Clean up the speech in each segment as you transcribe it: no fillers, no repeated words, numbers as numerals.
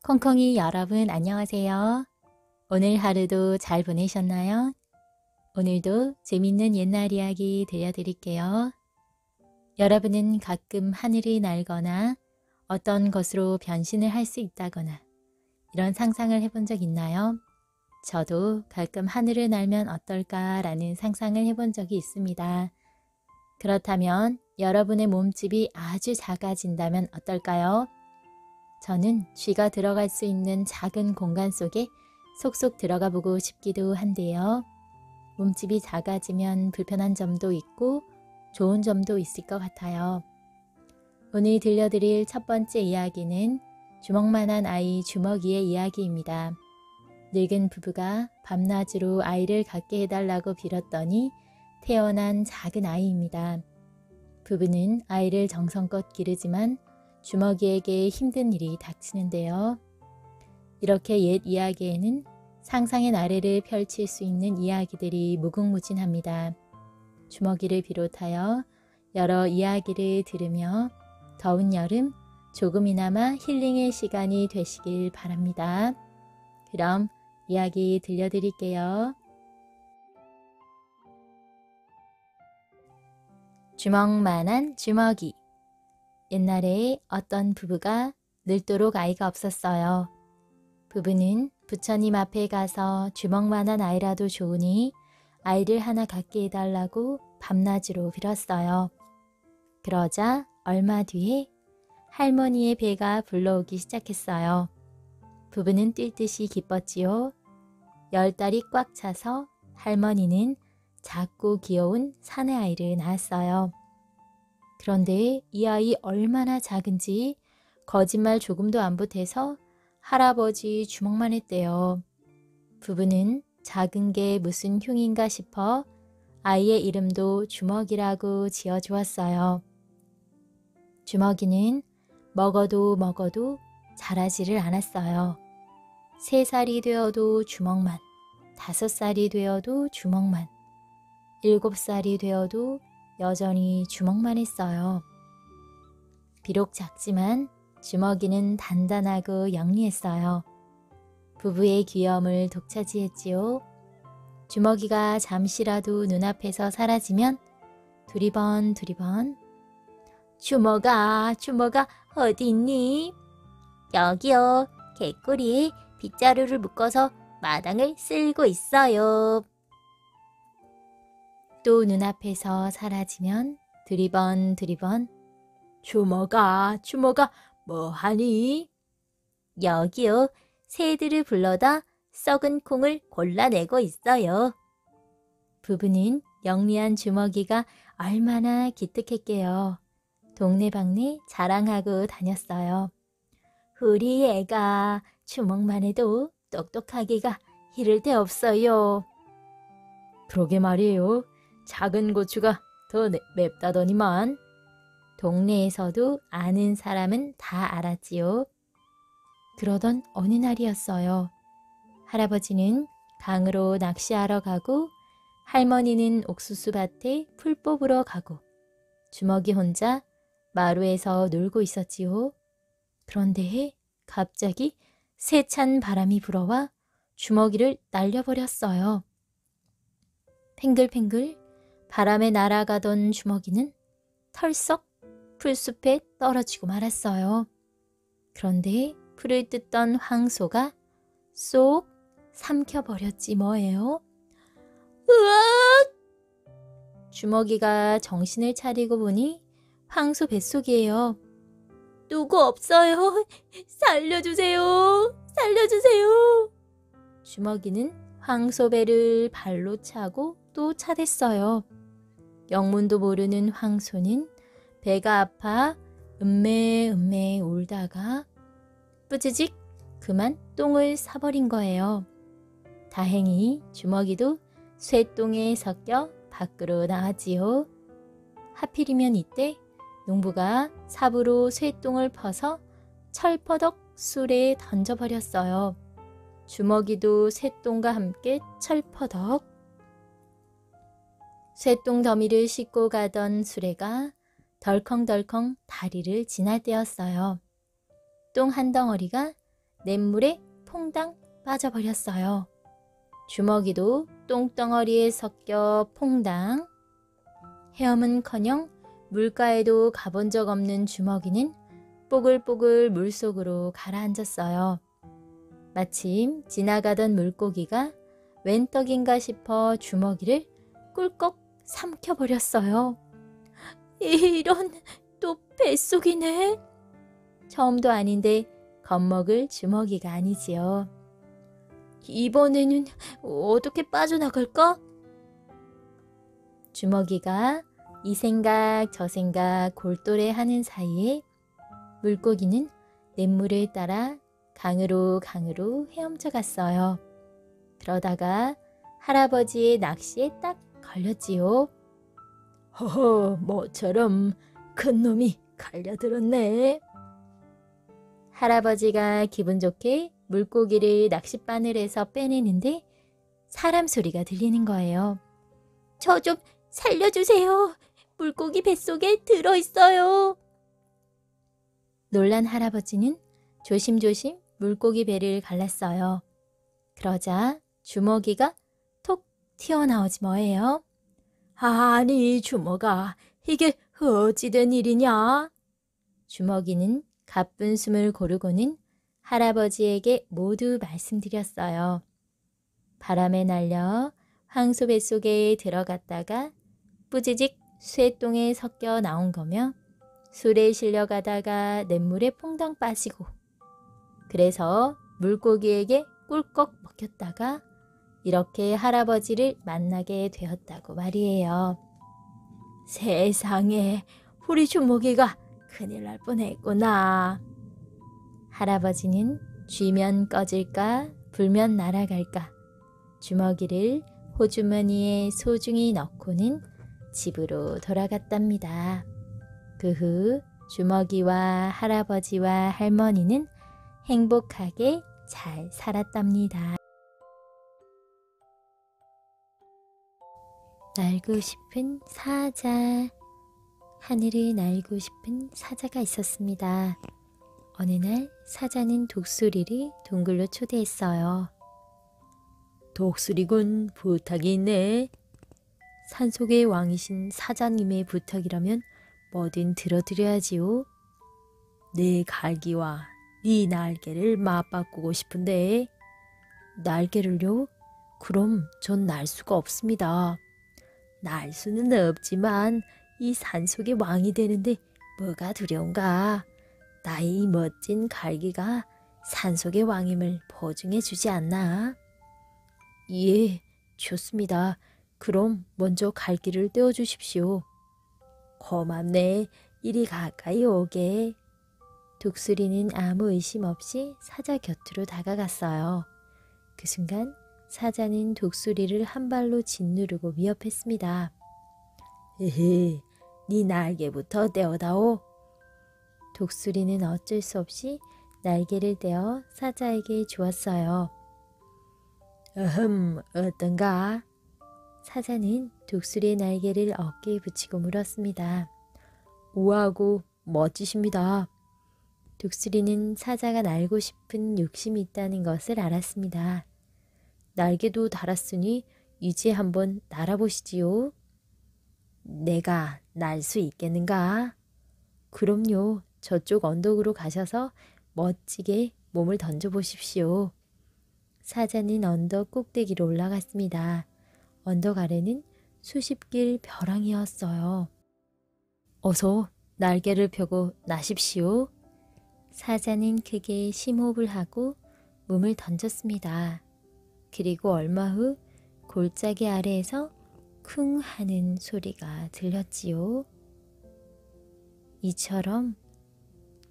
콩콩이 여러분 안녕하세요. 오늘 하루도 잘 보내셨나요? 오늘도 재밌는 옛날 이야기 들려드릴게요. 여러분은 가끔 하늘이 날거나 어떤 것으로 변신을 할 수 있다거나 이런 상상을 해본 적 있나요? 저도 가끔 하늘을 날면 어떨까라는 상상을 해본 적이 있습니다. 그렇다면 여러분의 몸집이 아주 작아진다면 어떨까요? 저는 쥐가 들어갈 수 있는 작은 공간 속에 속속 들어가 보고 싶기도 한데요. 몸집이 작아지면 불편한 점도 있고 좋은 점도 있을 것 같아요. 오늘 들려드릴 첫 번째 이야기는 주먹만한 아이 주먹이의 이야기입니다. 늙은 부부가 밤낮으로 아이를 갖게 해달라고 빌었더니 태어난 작은 아이입니다. 부부는 아이를 정성껏 기르지만 주먹이에게 힘든 일이 닥치는데요. 이렇게 옛 이야기에는 상상의 나래를 펼칠 수 있는 이야기들이 무궁무진합니다. 주먹이를 비롯하여 여러 이야기를 들으며 더운 여름 조금이나마 힐링의 시간이 되시길 바랍니다. 그럼 이야기 들려드릴게요. 주먹만한 주먹이. 옛날에 어떤 부부가 늙도록 아이가 없었어요. 부부는 부처님 앞에 가서 주먹만한 아이라도 좋으니 아이를 하나 갖게 해달라고 밤낮으로 빌었어요. 그러자 얼마 뒤에 할머니의 배가 불러오기 시작했어요. 부부는 뛸 듯이 기뻤지요. 10달이 꽉 차서 할머니는 작고 귀여운 사내 아이를 낳았어요. 그런데 이 아이 얼마나 작은지 거짓말 조금도 안 보태서 할아버지 주먹만 했대요. 부부는 작은 게 무슨 흉인가 싶어 아이의 이름도 주먹이라고 지어주었어요. 주먹이는 먹어도 자라지를 않았어요. 3살이 되어도 주먹만, 5살이 되어도 주먹만, 7살이 되어도 여전히 주먹만 했어요. 비록 작지만 주먹이는 단단하고 영리했어요. 부부의 귀여움을 독차지했지요. 주먹이가 잠시라도 눈앞에서 사라지면 두리번 주먹아 어디 있니? 여기요. 개꼬리에 빗자루를 묶어서 마당을 쓸고 있어요. 또 눈앞에서 사라지면 두리번 주먹아 뭐하니? 여기요. 새들을 불러다 썩은 콩을 골라내고 있어요. 부부는 영리한 주먹이가 얼마나 기특했게요. 동네방네 자랑하고 다녔어요. 우리 애가 주먹만 해도 똑똑하기가 이를 데 없어요. 그러게 말이에요. 작은 고추가 더 맵다더니만. 동네에서도 아는 사람은 다 알았지요. 그러던 어느 날이었어요. 할아버지는 강으로 낚시하러 가고 할머니는 옥수수밭에 풀 뽑으러 가고 주먹이 혼자 마루에서 놀고 있었지요. 그런데 갑자기 세찬 바람이 불어와 주먹이를 날려버렸어요. 팽글팽글 바람에 날아가던 주먹이는 털썩 풀숲에 떨어지고 말았어요. 그런데 풀을 뜯던 황소가 쏙 삼켜버렸지 뭐예요. 으악! 주먹이가 정신을 차리고 보니 황소 뱃속이에요. 누구 없어요? 살려주세요. 주먹이는 황소 배를 발로 차고 또 차댔어요. 영문도 모르는 황소는 배가 아파 음메 울다가 뿌지직 그만 똥을 사버린 거예요. 다행히 주먹이도 쇠똥에 섞여 밖으로 나왔지요. 하필이면 이때 농부가 삽으로 쇠똥을 퍼서 철퍼덕 술에 던져버렸어요. 주먹이도 쇠똥과 함께 철퍼덕. 쇠똥 더미를 싣고 가던 수레가 덜컹덜컹 다리를 지날 때였어요. 똥 한 덩어리가 냇물에 퐁당 빠져버렸어요. 주먹이도 똥덩어리에 섞여 퐁당. 헤엄은커녕 물가에도 가본 적 없는 주먹이는 뽀글뽀글 물속으로 가라앉았어요. 마침 지나가던 물고기가 웬 떡인가 싶어 주먹이를 꿀꺽 삼켜버렸어요. 이런, 또 뱃속이네. 처음도 아닌데 겁먹을 주먹이가 아니지요. 이번에는 어떻게 빠져나갈까? 주먹이가 이 생각 저 생각 골똘해 하는 사이에 물고기는 냇물을 따라 강으로 헤엄쳐 갔어요. 그러다가 할아버지의 낚시에 딱 걸렸지요. 허허, 모처럼 큰 놈이 갈려들었네. 할아버지가 기분 좋게 물고기를 낚싯바늘에서 빼내는데 사람 소리가 들리는 거예요. 저 좀 살려주세요. 물고기 뱃속에 들어있어요. 놀란 할아버지는 조심조심 물고기 배를 갈랐어요. 그러자 주먹이가 톡 튀어나오지 뭐예요. 아니 주먹아, 이게 어찌 된 일이냐? 주먹이는 가쁜 숨을 고르고는 할아버지에게 모두 말씀드렸어요. 바람에 날려 황소 뱃속에 들어갔다가 뿌지직 쇠똥에 섞여 나온 거며 술에 실려가다가 냇물에 퐁당 빠지고 그래서 물고기에게 꿀꺽 먹혔다가 이렇게 할아버지를 만나게 되었다고 말이에요. 세상에, 우리 주먹이가 큰일 날 뻔했구나. 할아버지는 쥐면 꺼질까 불면 날아갈까 주먹이를 호주머니에 소중히 넣고는 집으로 돌아갔답니다. 그 후 주먹이와 할아버지와 할머니는 행복하게 잘 살았답니다. 날고 싶은 사자. 하늘을 날고 싶은 사자가 있었습니다. 어느 날 사자는 독수리를 동굴로 초대했어요. 독수리군, 부탁이 있네. 산속의 왕이신 사자님의 부탁이라면 뭐든 들어드려야지요. 내 갈기와 네 날개를 맞바꾸고 싶은데. 날개를요? 그럼 전 날 수가 없습니다. 날 수는 없지만 이 산속의 왕이 되는데 뭐가 두려운가. 나의 멋진 갈기가 산속의 왕임을 보증해 주지 않나? 예, 좋습니다. 그럼 먼저 갈기를 떼어주십시오. 고맙네. 이리 가까이 오게. 독수리는 아무 의심 없이 사자 곁으로 다가갔어요. 그 순간 사자는 독수리를 한 발로 짓누르고 위협했습니다. 에헤, 네 날개부터 떼어다오. 독수리는 어쩔 수 없이 날개를 떼어 사자에게 주었어요. 어떤가? 사자는 독수리의 날개를 어깨에 붙이고 물었습니다. 우아하고 멋지십니다. 독수리는 사자가 날고 싶은 욕심이 있다는 것을 알았습니다. 날개도 달았으니 이제 한번 날아보시지요. 내가 날 수 있겠는가? 그럼요. 저쪽 언덕으로 가셔서 멋지게 몸을 던져보십시오. 사자는 언덕 꼭대기로 올라갔습니다. 언덕 아래는 수십 길 벼랑이었어요. 어서 날개를 펴고 나십시오. 사자는 크게 심호흡을 하고 몸을 던졌습니다. 그리고 얼마 후 골짜기 아래에서 쿵 하는 소리가 들렸지요. 이처럼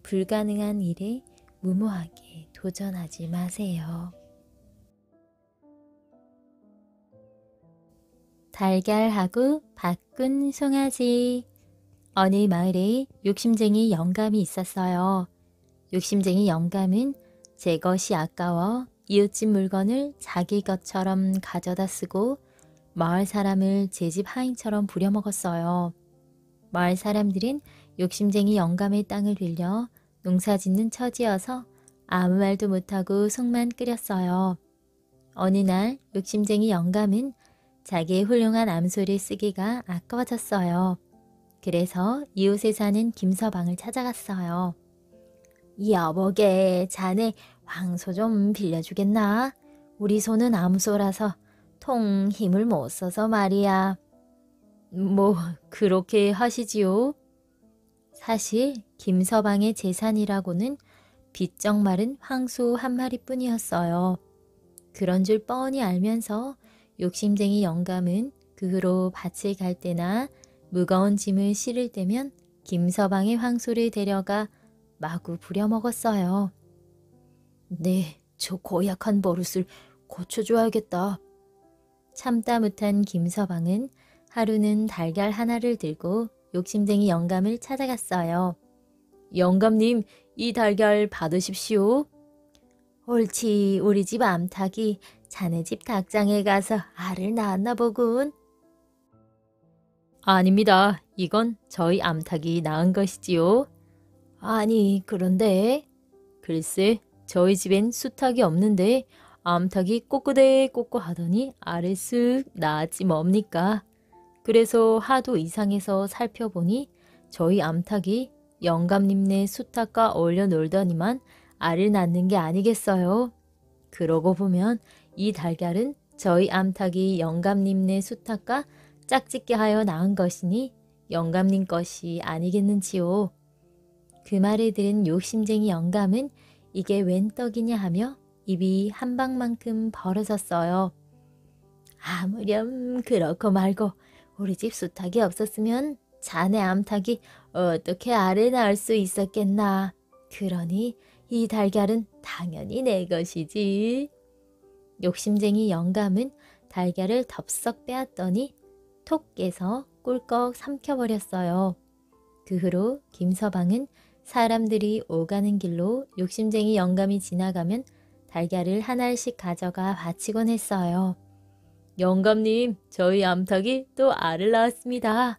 불가능한 일에 무모하게 도전하지 마세요. 달걀하고 바꾼 송아지. 어느 마을에 욕심쟁이 영감이 있었어요. 욕심쟁이 영감은 제 것이 아까워 이웃집 물건을 자기 것처럼 가져다 쓰고 마을 사람을 제 집 하인처럼 부려먹었어요. 마을 사람들은 욕심쟁이 영감의 땅을 빌려 농사 짓는 처지여서 아무 말도 못하고 속만 끓였어요. 어느 날 욕심쟁이 영감은 자기의 훌륭한 암소를 쓰기가 아까워졌어요. 그래서 이웃에 사는 김서방을 찾아갔어요. 여보게, 자네 황소 좀 빌려주겠나? 우리 소는 암소라서 통 힘을 못 써서 말이야. 뭐 그렇게 하시지요? 사실 김서방의 재산이라고는 비쩍 마른 황소 한 마리뿐이었어요. 그런 줄 뻔히 알면서 욕심쟁이 영감은 그 후로 밭을 갈 때나 무거운 짐을 실을 때면 김서방의 황소를 데려가 마구 부려먹었어요. 네, 저 고약한 버릇을 고쳐줘야겠다. 참다 못한 김서방은 하루는 달걀 하나를 들고 욕심쟁이 영감을 찾아갔어요. 영감님, 이 달걀 받으십시오. 옳지, 우리 집 암탉이 자네 집 닭장에 가서 알을 낳았나 보군. 아닙니다. 이건 저희 암탉이 낳은 것이지요. 아니, 그런데 글쎄, 저희 집엔 수탉이 없는데 암탉이 꼬꼬대 꼬꼬 하더니 알을 쓱 낳았지 뭡니까. 그래서 하도 이상해서 살펴보니 저희 암탉이 영감님네 수탉과 어울려 놀더니만 알을 낳는 게 아니겠어요. 그러고 보면 이 달걀은 저희 암탉이 영감님네 수탉과 짝짓게 하여 낳은 것이니 영감님 것이 아니겠는지요. 그 말을 들은 욕심쟁이 영감은 이게 웬 떡이냐 하며 입이 한 방만큼 벌어졌어요. 아무렴 그렇고 말고 우리 집 수탉이 없었으면 자네 암탉이 어떻게 알을 낳을 수 있었겠나. 그러니 이 달걀은 당연히 내 것이지. 욕심쟁이 영감은 달걀을 덥석 빼앗더니 톡 깨서 꿀꺽 삼켜버렸어요. 그 후로 김서방은 사람들이 오가는 길로 욕심쟁이 영감이 지나가면 달걀을 하나씩 가져가 바치곤 했어요. 영감님, 저희 암탉이 또 알을 낳았습니다.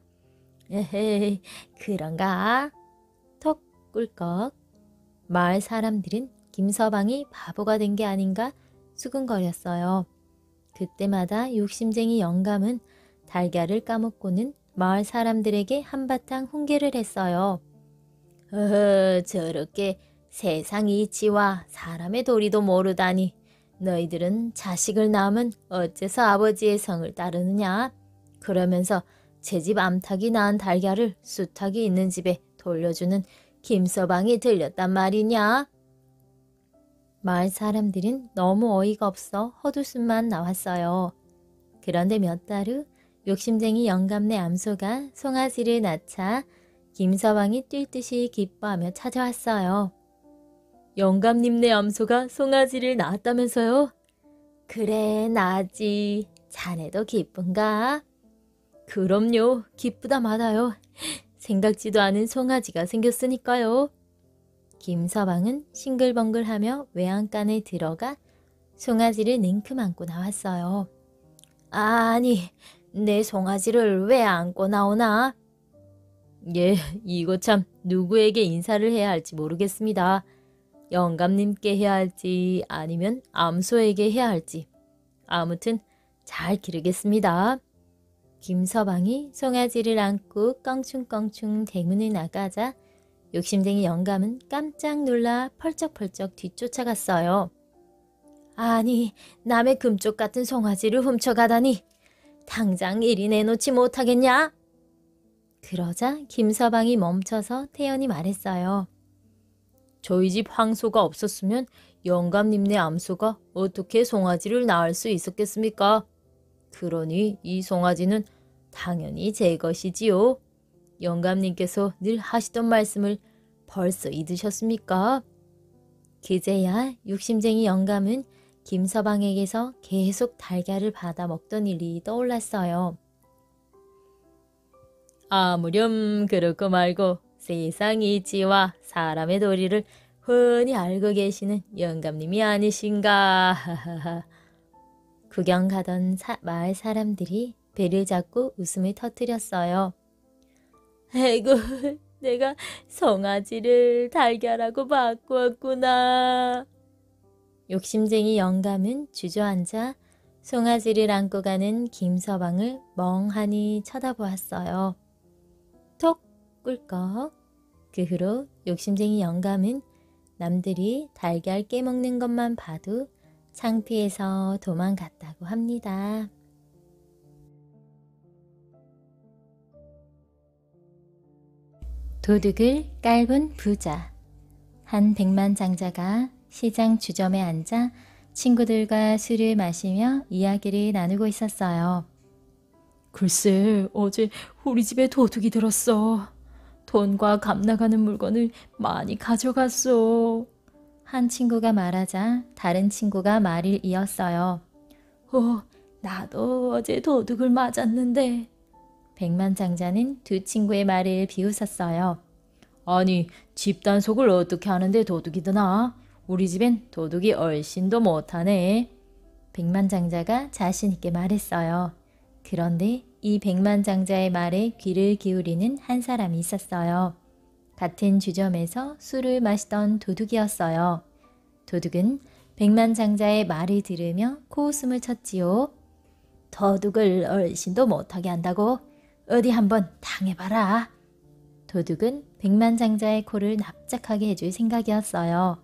에헤이, 그런가? 톡 꿀꺽. 마을 사람들은 김서방이 바보가 된 게 아닌가 수근거렸어요. 그때마다 욕심쟁이 영감은 달걀을 까먹고는 마을 사람들에게 한바탕 훈계를 했어요. 저렇게 세상 이치와 사람의 도리도 모르다니 너희들은 자식을 낳으면 어째서 아버지의 성을 따르느냐? 그러면서 제 집 암탉이 낳은 달걀을 수탉이 있는 집에 돌려주는 김서방이 들렸단 말이냐? 마을 사람들은 너무 어이가 없어 헛웃음만 나왔어요. 그런데 몇 달 후 욕심쟁이 영감네 암소가 송아지를 낳자 김서방이 뛸 듯이 기뻐하며 찾아왔어요. 영감님네 암소가 송아지를 낳았다면서요? 그래, 낳았지. 자네도 기쁜가? 그럼요, 기쁘다 마다요. 생각지도 않은 송아지가 생겼으니까요. 김서방은 싱글벙글하며 외양간에 들어가 송아지를 냉큼 안고 나왔어요. 아니, 내 송아지를 왜 안고 나오나? 예, 이거 참 누구에게 인사를 해야 할지 모르겠습니다. 영감님께 해야 할지 아니면 암소에게 해야 할지. 아무튼 잘 기르겠습니다. 김서방이 송아지를 안고 껑충껑충 대문을 나가자 욕심쟁이 영감은 깜짝 놀라 펄쩍펄쩍 뒤쫓아갔어요. 아니, 남의 금쪽 같은 송아지를 훔쳐가다니. 당장 이리 내놓지 못하겠냐? 그러자 김서방이 멈춰서 태연히 말했어요. 저희 집 황소가 없었으면 영감님네 암소가 어떻게 송아지를 낳을 수 있었겠습니까? 그러니 이 송아지는 당연히 제 것이지요. 영감님께서 늘 하시던 말씀을 벌써 잊으셨습니까? 그제야 욕심쟁이 영감은 김서방에게서 계속 달걀을 받아 먹던 일이 떠올랐어요. 아무렴 그렇고 말고 세상 이치와 사람의 도리를 훤히 알고 계시는 영감님이 아니신가. 구경 가던 마을 사람들이 배를 잡고 웃음을 터뜨렸어요. 아이고, 내가 송아지를 달걀하고 바꾸었구나. 욕심쟁이 영감은 주저앉아 송아지를 안고 가는 김서방을 멍하니 쳐다보았어요. 톡 꿀꺽. 그 후로 욕심쟁이 영감은 남들이 달걀 깨먹는 것만 봐도 창피해서 도망갔다고 합니다. 도둑을 깔본 부자. 한 백만장자가 시장 주점에 앉아 친구들과 술을 마시며 이야기를 나누고 있었어요. 글쎄, 어제 우리 집에 도둑이 들었어. 돈과 값 나가는 물건을 많이 가져갔어. 한 친구가 말하자 다른 친구가 말을 이었어요. 나도 어제 도둑을 맞았는데. 백만장자는 두 친구의 말을 비웃었어요. 아니, 집 단속을 어떻게 하는데 도둑이 드나? 우리 집엔 도둑이 얼씬도 못하네. 백만장자가 자신 있게 말했어요. 그런데 이 백만장자의 말에 귀를 기울이는 한 사람이 있었어요. 같은 주점에서 술을 마시던 도둑이었어요. 도둑은 백만장자의 말을 들으며 코웃음을 쳤지요. 도둑을 얼씬도 못하게 한다고? 어디 한번 당해봐라. 도둑은 백만장자의 코를 납작하게 해줄 생각이었어요.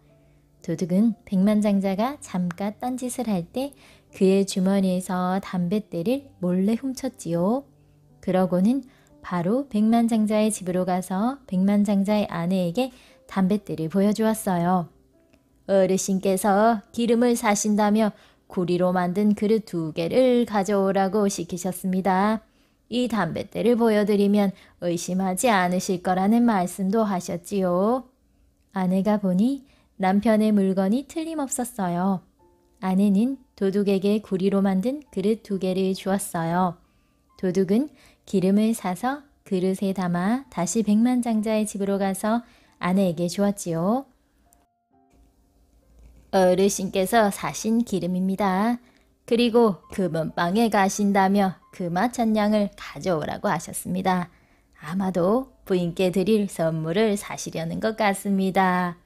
도둑은 백만장자가 잠깐 딴짓을 할 때 그의 주머니에서 담뱃대를 몰래 훔쳤지요. 그러고는 바로 백만장자의 집으로 가서 백만장자의 아내에게 담뱃대를 보여주었어요. 어르신께서 기름을 사신다며 구리로 만든 그릇 2개를 가져오라고 시키셨습니다. 이 담뱃대를 보여드리면 의심하지 않으실 거라는 말씀도 하셨지요. 아내가 보니 남편의 물건이 틀림없었어요. 아내는 도둑에게 구리로 만든 그릇 2개를 주었어요. 도둑은 기름을 사서 그릇에 담아 다시 백만장자의 집으로 가서 아내에게 주었지요. 어르신께서 사신 기름입니다. 그리고 금은방에 가신다며 금화천냥을 가져오라고 하셨습니다. 아마도 부인께 드릴 선물을 사시려는 것 같습니다.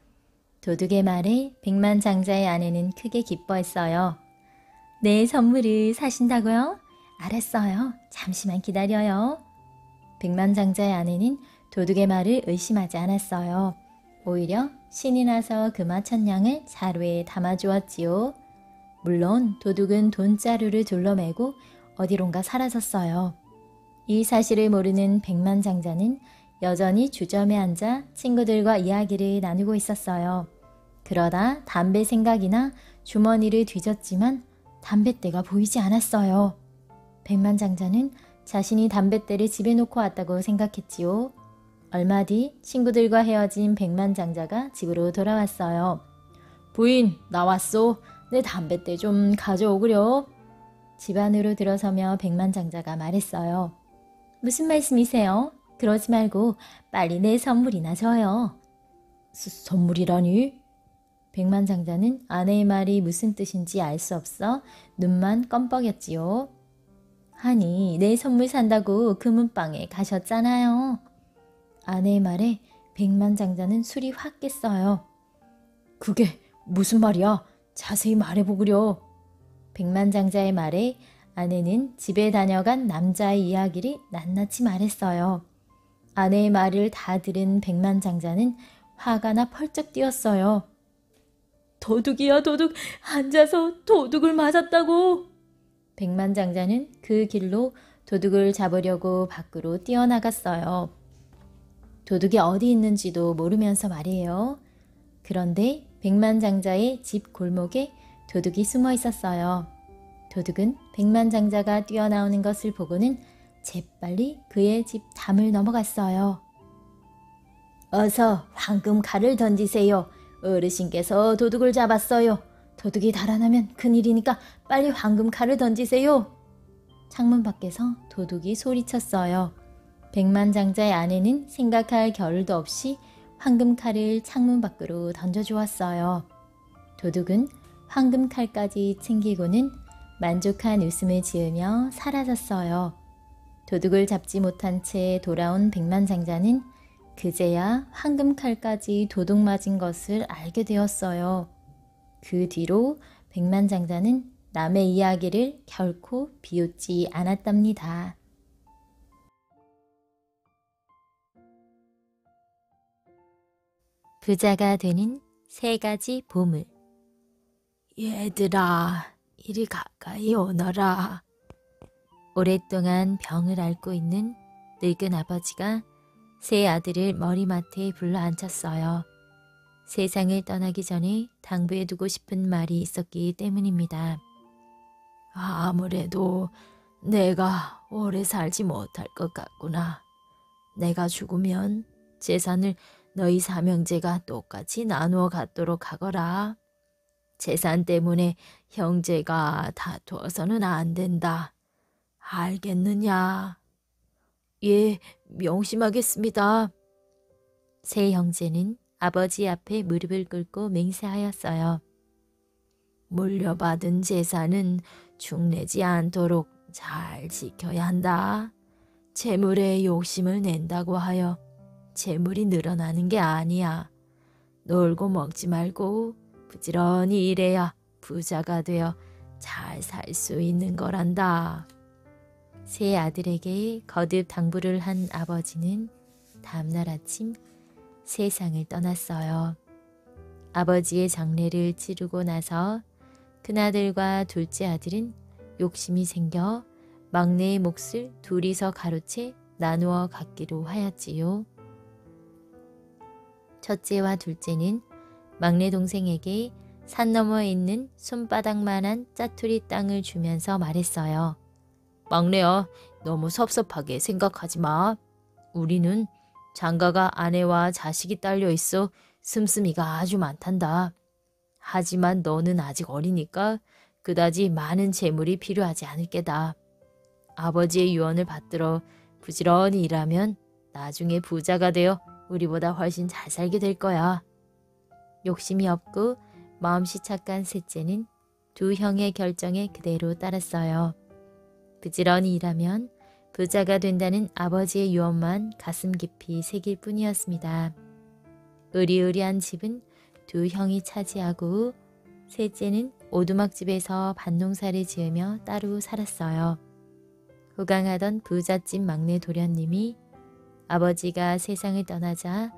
도둑의 말에 백만장자의 아내는 크게 기뻐했어요. 내 선물을 사신다고요? 알았어요. 잠시만 기다려요. 백만장자의 아내는 도둑의 말을 의심하지 않았어요. 오히려 신이 나서 금화천냥을 자루에 담아주었지요. 물론 도둑은 돈자루를 둘러매고 어디론가 사라졌어요. 이 사실을 모르는 백만장자는 여전히 주점에 앉아 친구들과 이야기를 나누고 있었어요. 그러다 담배 생각이나 주머니를 뒤졌지만 담뱃대가 보이지 않았어요. 백만장자는 자신이 담뱃대를 집에 놓고 왔다고 생각했지요. 얼마 뒤 친구들과 헤어진 백만장자가 집으로 돌아왔어요. 부인, 나왔소. 내 담뱃대 좀 가져오구려. 집 안으로 들어서며 백만장자가 말했어요. 무슨 말씀이세요? 그러지 말고 빨리 내 선물이나 줘요. 선물이라니? 백만장자는 아내의 말이 무슨 뜻인지 알 수 없어 눈만 껌뻑였지요. 아니, 내 선물 산다고 금은방에 가셨잖아요. 아내의 말에 백만장자는 술이 확 깼어요. 그게 무슨 말이야? 자세히 말해보구려. 백만장자의 말에 아내는 집에 다녀간 남자의 이야기를 낱낱이 말했어요. 아내의 말을 다 들은 백만장자는 화가 나 펄쩍 뛰었어요. 도둑이야, 도둑. 앉아서 도둑을 맞았다고. 백만장자는 그 길로 도둑을 잡으려고 밖으로 뛰어나갔어요. 도둑이 어디 있는지도 모르면서 말이에요. 그런데 백만장자의 집 골목에 도둑이 숨어 있었어요. 도둑은 백만장자가 뛰어나오는 것을 보고는 재빨리 그의 집 담을 넘어갔어요. 어서 황금 칼을 던지세요. 어르신께서 도둑을 잡았어요. 도둑이 달아나면 큰일이니까 빨리 황금 칼을 던지세요. 창문 밖에서 도둑이 소리쳤어요. 백만장자의 아내는 생각할 겨를도 없이 황금 칼을 창문 밖으로 던져주었어요. 도둑은 황금 칼까지 챙기고는 만족한 웃음을 지으며 사라졌어요. 도둑을 잡지 못한 채 돌아온 백만장자는 그제야 황금칼까지 도둑 맞은 것을 알게 되었어요. 그 뒤로 백만장자는 남의 이야기를 결코 비웃지 않았답니다. 부자가 되는 3가지 보물. 얘들아, 이리 가까이 오너라. 오랫동안 병을 앓고 있는 늙은 아버지가 3 아들을 머리맡에 불러 앉혔어요. 세상을 떠나기 전에 당부해두고 싶은 말이 있었기 때문입니다. 아무래도 내가 오래 살지 못할 것 같구나. 내가 죽으면 재산을 너희 3형제가 똑같이 나누어 갖도록 하거라. 재산 때문에 형제가 다투어서는 안 된다. 알겠느냐? 예, 명심하겠습니다. 3 형제는 아버지 앞에 무릎을 꿇고 맹세하였어요. 물려받은 재산은 축내지 않도록 잘 지켜야 한다. 재물에 욕심을 낸다고 하여 재물이 늘어나는 게 아니야. 놀고 먹지 말고 부지런히 일해야 부자가 되어 잘 살 수 있는 거란다. 3 아들에게 거듭 당부를 한 아버지는 다음날 아침 세상을 떠났어요. 아버지의 장례를 치르고 나서 큰아들과 둘째 아들은 욕심이 생겨 막내의 몫을 둘이서 가로채 나누어 갖기로 하였지요. 첫째와 둘째는 막내 동생에게 산 너머에 있는 손바닥만한 짜투리 땅을 주면서 말했어요. 막내야, 너무 섭섭하게 생각하지 마. 우리는 장가가 아내와 자식이 딸려 있어 씀씀이가 아주 많단다. 하지만 너는 아직 어리니까 그다지 많은 재물이 필요하지 않을 게다. 아버지의 유언을 받들어 부지런히 일하면 나중에 부자가 되어 우리보다 훨씬 잘 살게 될 거야. 욕심이 없고 마음씨 착한 셋째는 2 형의 결정에 그대로 따랐어요. 부지런히 일하면 부자가 된다는 아버지의 유언만 가슴 깊이 새길 뿐이었습니다. 으리으리한 집은 2 형이 차지하고 셋째는 오두막집에서 밭농사를 지으며 따로 살았어요. 호강하던 부잣집 막내 도련님이 아버지가 세상을 떠나자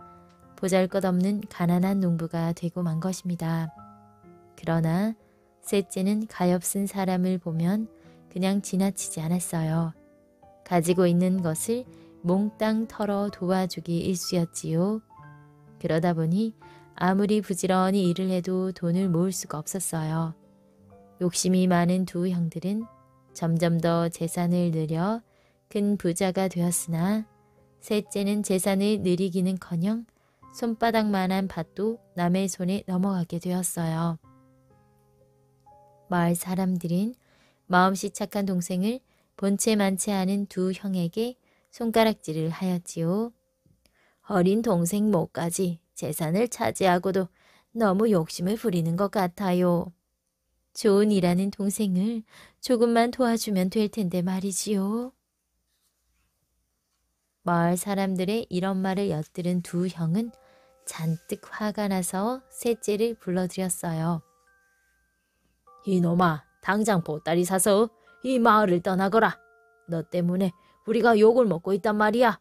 보잘것없는 가난한 농부가 되고 만 것입니다. 그러나 셋째는 가엾은 사람을 보면 그냥 지나치지 않았어요. 가지고 있는 것을 몽땅 털어 도와주기 일쑤였지요. 그러다 보니 아무리 부지런히 일을 해도 돈을 모을 수가 없었어요. 욕심이 많은 2 형들은 점점 더 재산을 늘려 큰 부자가 되었으나 셋째는 재산을 늘리기는커녕 손바닥만한 밭도 남의 손에 넘어가게 되었어요. 마을 사람들은 마음씨 착한 동생을 본체 많지 않은 2 형에게 손가락질을 하였지요. 어린 동생 몫까지 재산을 차지하고도 너무 욕심을 부리는 것 같아요. 좋은 일하는 동생을 조금만 도와주면 될 텐데 말이지요. 마을 사람들의 이런 말을 엿들은 2 형은 잔뜩 화가 나서 셋째를 불러들였어요. 이놈아, 당장 보따리 사서 이 마을을 떠나거라. 너 때문에 우리가 욕을 먹고 있단 말이야.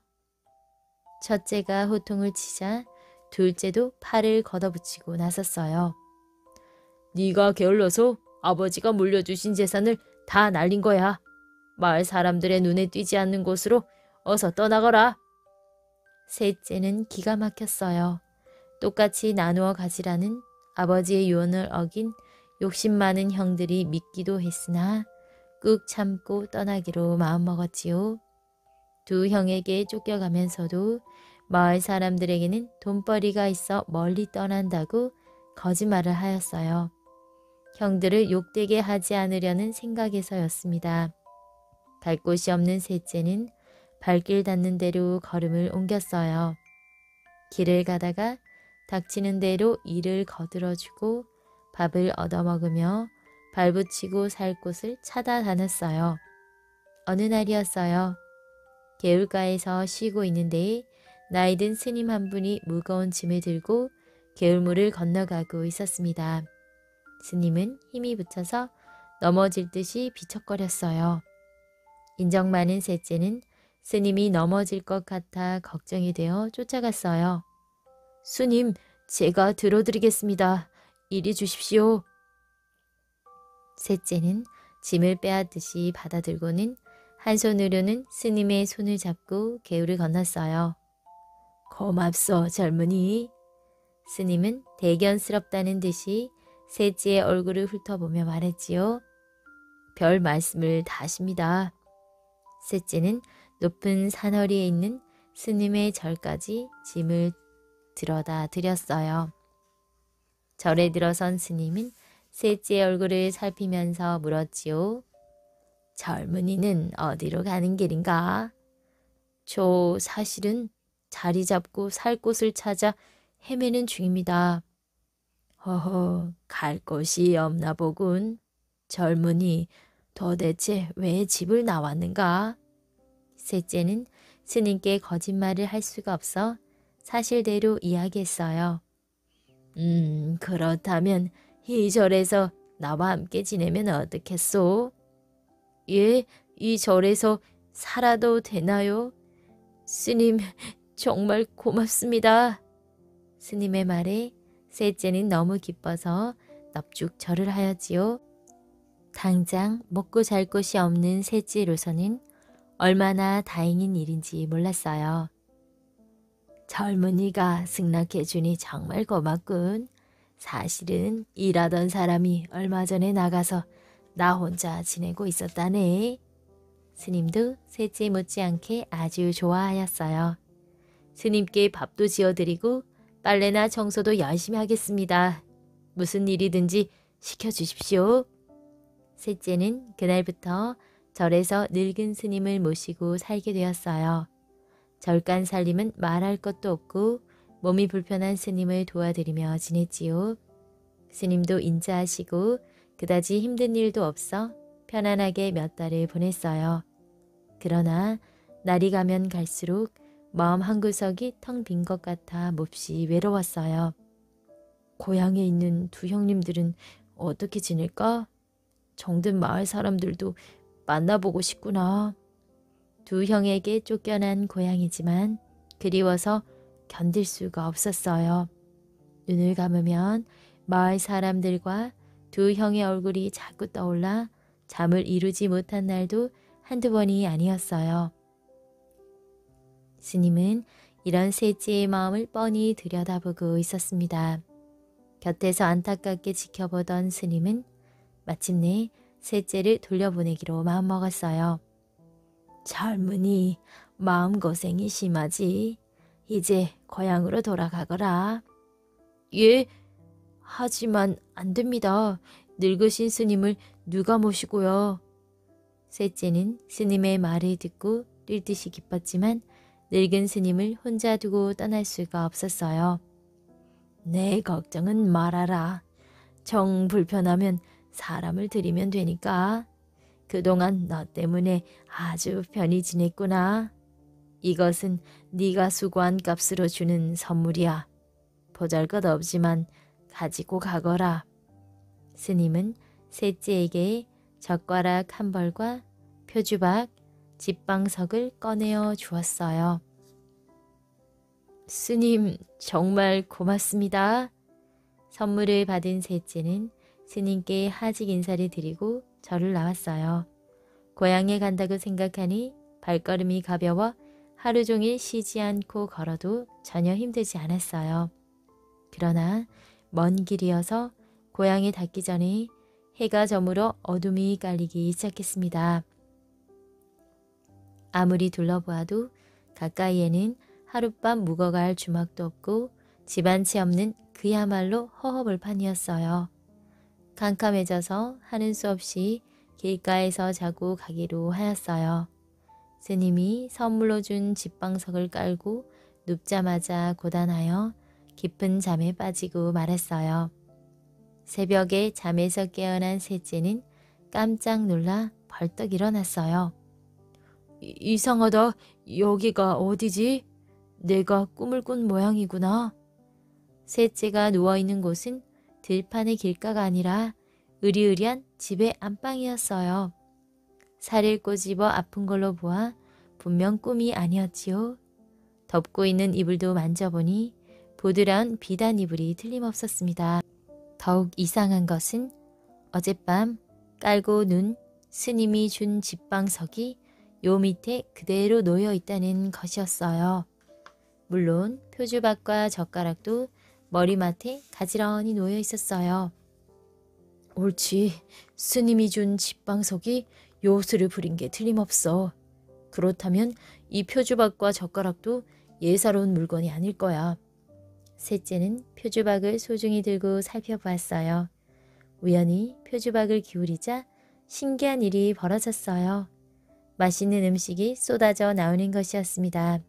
첫째가 호통을 치자 둘째도 팔을 걷어붙이고 나섰어요. 네가 게을러서 아버지가 물려주신 재산을 다 날린 거야. 마을 사람들의 눈에 띄지 않는 곳으로 어서 떠나거라. 셋째는 기가 막혔어요. 똑같이 나누어 가지라는 아버지의 유언을 어긴 욕심 많은 형들이 믿기도 했으나 꾹 참고 떠나기로 마음먹었지요. 2 형에게 쫓겨가면서도 마을 사람들에게는 돈벌이가 있어 멀리 떠난다고 거짓말을 하였어요. 형들을 욕되게 하지 않으려는 생각에서였습니다. 갈 곳이 없는 셋째는 발길 닿는 대로 걸음을 옮겼어요. 길을 가다가 닥치는 대로 이를 거들어주고 밥을 얻어먹으며 발붙이고 살 곳을 찾아다녔어요. 어느 날이었어요. 개울가에서 쉬고 있는데 나이든 스님 한 분이 무거운 짐을 들고 개울물을 건너가고 있었습니다. 스님은 힘이 붙여서 넘어질 듯이 비척거렸어요. 인정 많은 셋째는 스님이 넘어질 것 같아 걱정이 되어 쫓아갔어요. 스님, 제가 들어드리겠습니다. 이리 주십시오. 셋째는 짐을 빼앗듯이 받아들고는 한 손으로는 스님의 손을 잡고 개울을 건넜어요. 고맙소, 젊은이. 스님은 대견스럽다는 듯이 셋째의 얼굴을 훑어보며 말했지요. 별 말씀을 다 하십니다. 셋째는 높은 산허리에 있는 스님의 절까지 짐을 들어다 드렸어요. 절에 들어선 스님은 셋째의 얼굴을 살피면서 물었지요. 젊은이는 어디로 가는 길인가? 저 사실은 자리 잡고 살 곳을 찾아 헤매는 중입니다. 허허, 갈 곳이 없나 보군. 젊은이, 도대체 왜 집을 나왔는가? 셋째는 스님께 거짓말을 할 수가 없어 사실대로 이야기했어요. 그렇다면 이 절에서 나와 함께 지내면 어떻겠소? 예, 이 절에서 살아도 되나요? 스님, 정말 고맙습니다. 스님의 말에 셋째는 너무 기뻐서 넙죽 절을 하였지요. 당장 먹고 잘 곳이 없는 셋째로서는 얼마나 다행인 일인지 몰랐어요. 젊은이가 승낙해주니 정말 고맙군. 사실은 일하던 사람이 얼마 전에 나가서 나 혼자 지내고 있었다네. 스님도 셋째 못지않게 아주 좋아하였어요. 스님께 밥도 지어드리고 빨래나 청소도 열심히 하겠습니다. 무슨 일이든지 시켜주십시오. 셋째는 그날부터 절에서 늙은 스님을 모시고 살게 되었어요. 절간 살림은 말할 것도 없고 몸이 불편한 스님을 도와드리며 지냈지요. 스님도 인자하시고 그다지 힘든 일도 없어 편안하게 몇 달을 보냈어요. 그러나 날이 가면 갈수록 마음 한구석이 텅 빈 것 같아 몹시 외로웠어요. 고향에 있는 두 형님들은 어떻게 지낼까? 정든 마을 사람들도 만나보고 싶구나. 두 형에게 쫓겨난 고향이지만 그리워서 견딜 수가 없었어요. 눈을 감으면 마을 사람들과 두 형의 얼굴이 자꾸 떠올라 잠을 이루지 못한 날도 한두 번이 아니었어요. 스님은 이런 셋째의 마음을 뻔히 들여다보고 있었습니다. 곁에서 안타깝게 지켜보던 스님은 마침내 셋째를 돌려보내기로 마음먹었어요. 젊은이, 마음고생이 심하지. 이제 고향으로 돌아가거라. 예, 하지만 안 됩니다. 늙으신 스님을 누가 모시고요. 셋째는 스님의 말을 듣고 뛸 듯이 기뻤지만 늙은 스님을 혼자 두고 떠날 수가 없었어요. 내 걱정은 말아라. 정 불편하면 사람을 들이면 되니까. 그동안 너 때문에 아주 편히 지냈구나. 이것은 네가 수고한 값으로 주는 선물이야. 보잘것없지만 가지고 가거라. 스님은 셋째에게 젓가락 한 벌과 표주박, 집방석을 꺼내어 주었어요. 스님, 정말 고맙습니다. 선물을 받은 셋째는 스님께 하직 인사를 드리고 절을 나왔어요. 고향에 간다고 생각하니 발걸음이 가벼워 하루 종일 쉬지 않고 걸어도 전혀 힘들지 않았어요. 그러나 먼 길이어서 고향에 닿기 전에 해가 저물어 어둠이 깔리기 시작했습니다. 아무리 둘러보아도 가까이에는 하룻밤 묵어갈 주막도 없고 집 한 채 없는 그야말로 허허벌판이었어요. 캄캄해져서 하는 수 없이 길가에서 자고 가기로 하였어요. 스님이 선물로 준 집방석을 깔고 눕자마자 고단하여 깊은 잠에 빠지고 말았어요. 새벽에 잠에서 깨어난 셋째는 깜짝 놀라 벌떡 일어났어요. 이상하다. 여기가 어디지? 내가 꿈을 꾼 모양이구나. 셋째가 누워있는 곳은 들판의 길가가 아니라 으리으리한 집의 안방이었어요. 살을 꼬집어 아픈 걸로 보아 분명 꿈이 아니었지요. 덮고 있는 이불도 만져보니 보드라운 비단 이불이 틀림없었습니다. 더욱 이상한 것은 어젯밤 깔고 눈 스님이 준 집방석이 요 밑에 그대로 놓여 있다는 것이었어요. 물론 표주박과 젓가락도 머리맡에 가지런히 놓여 있었어요. 옳지. 스님이 준 집방석이 요술을 부린 게 틀림없어. 그렇다면 이 표주박과 젓가락도 예사로운 물건이 아닐 거야. 셋째는 표주박을 소중히 들고 살펴보았어요. 우연히 표주박을 기울이자 신기한 일이 벌어졌어요. 맛있는 음식이 쏟아져 나오는 것이었습니다.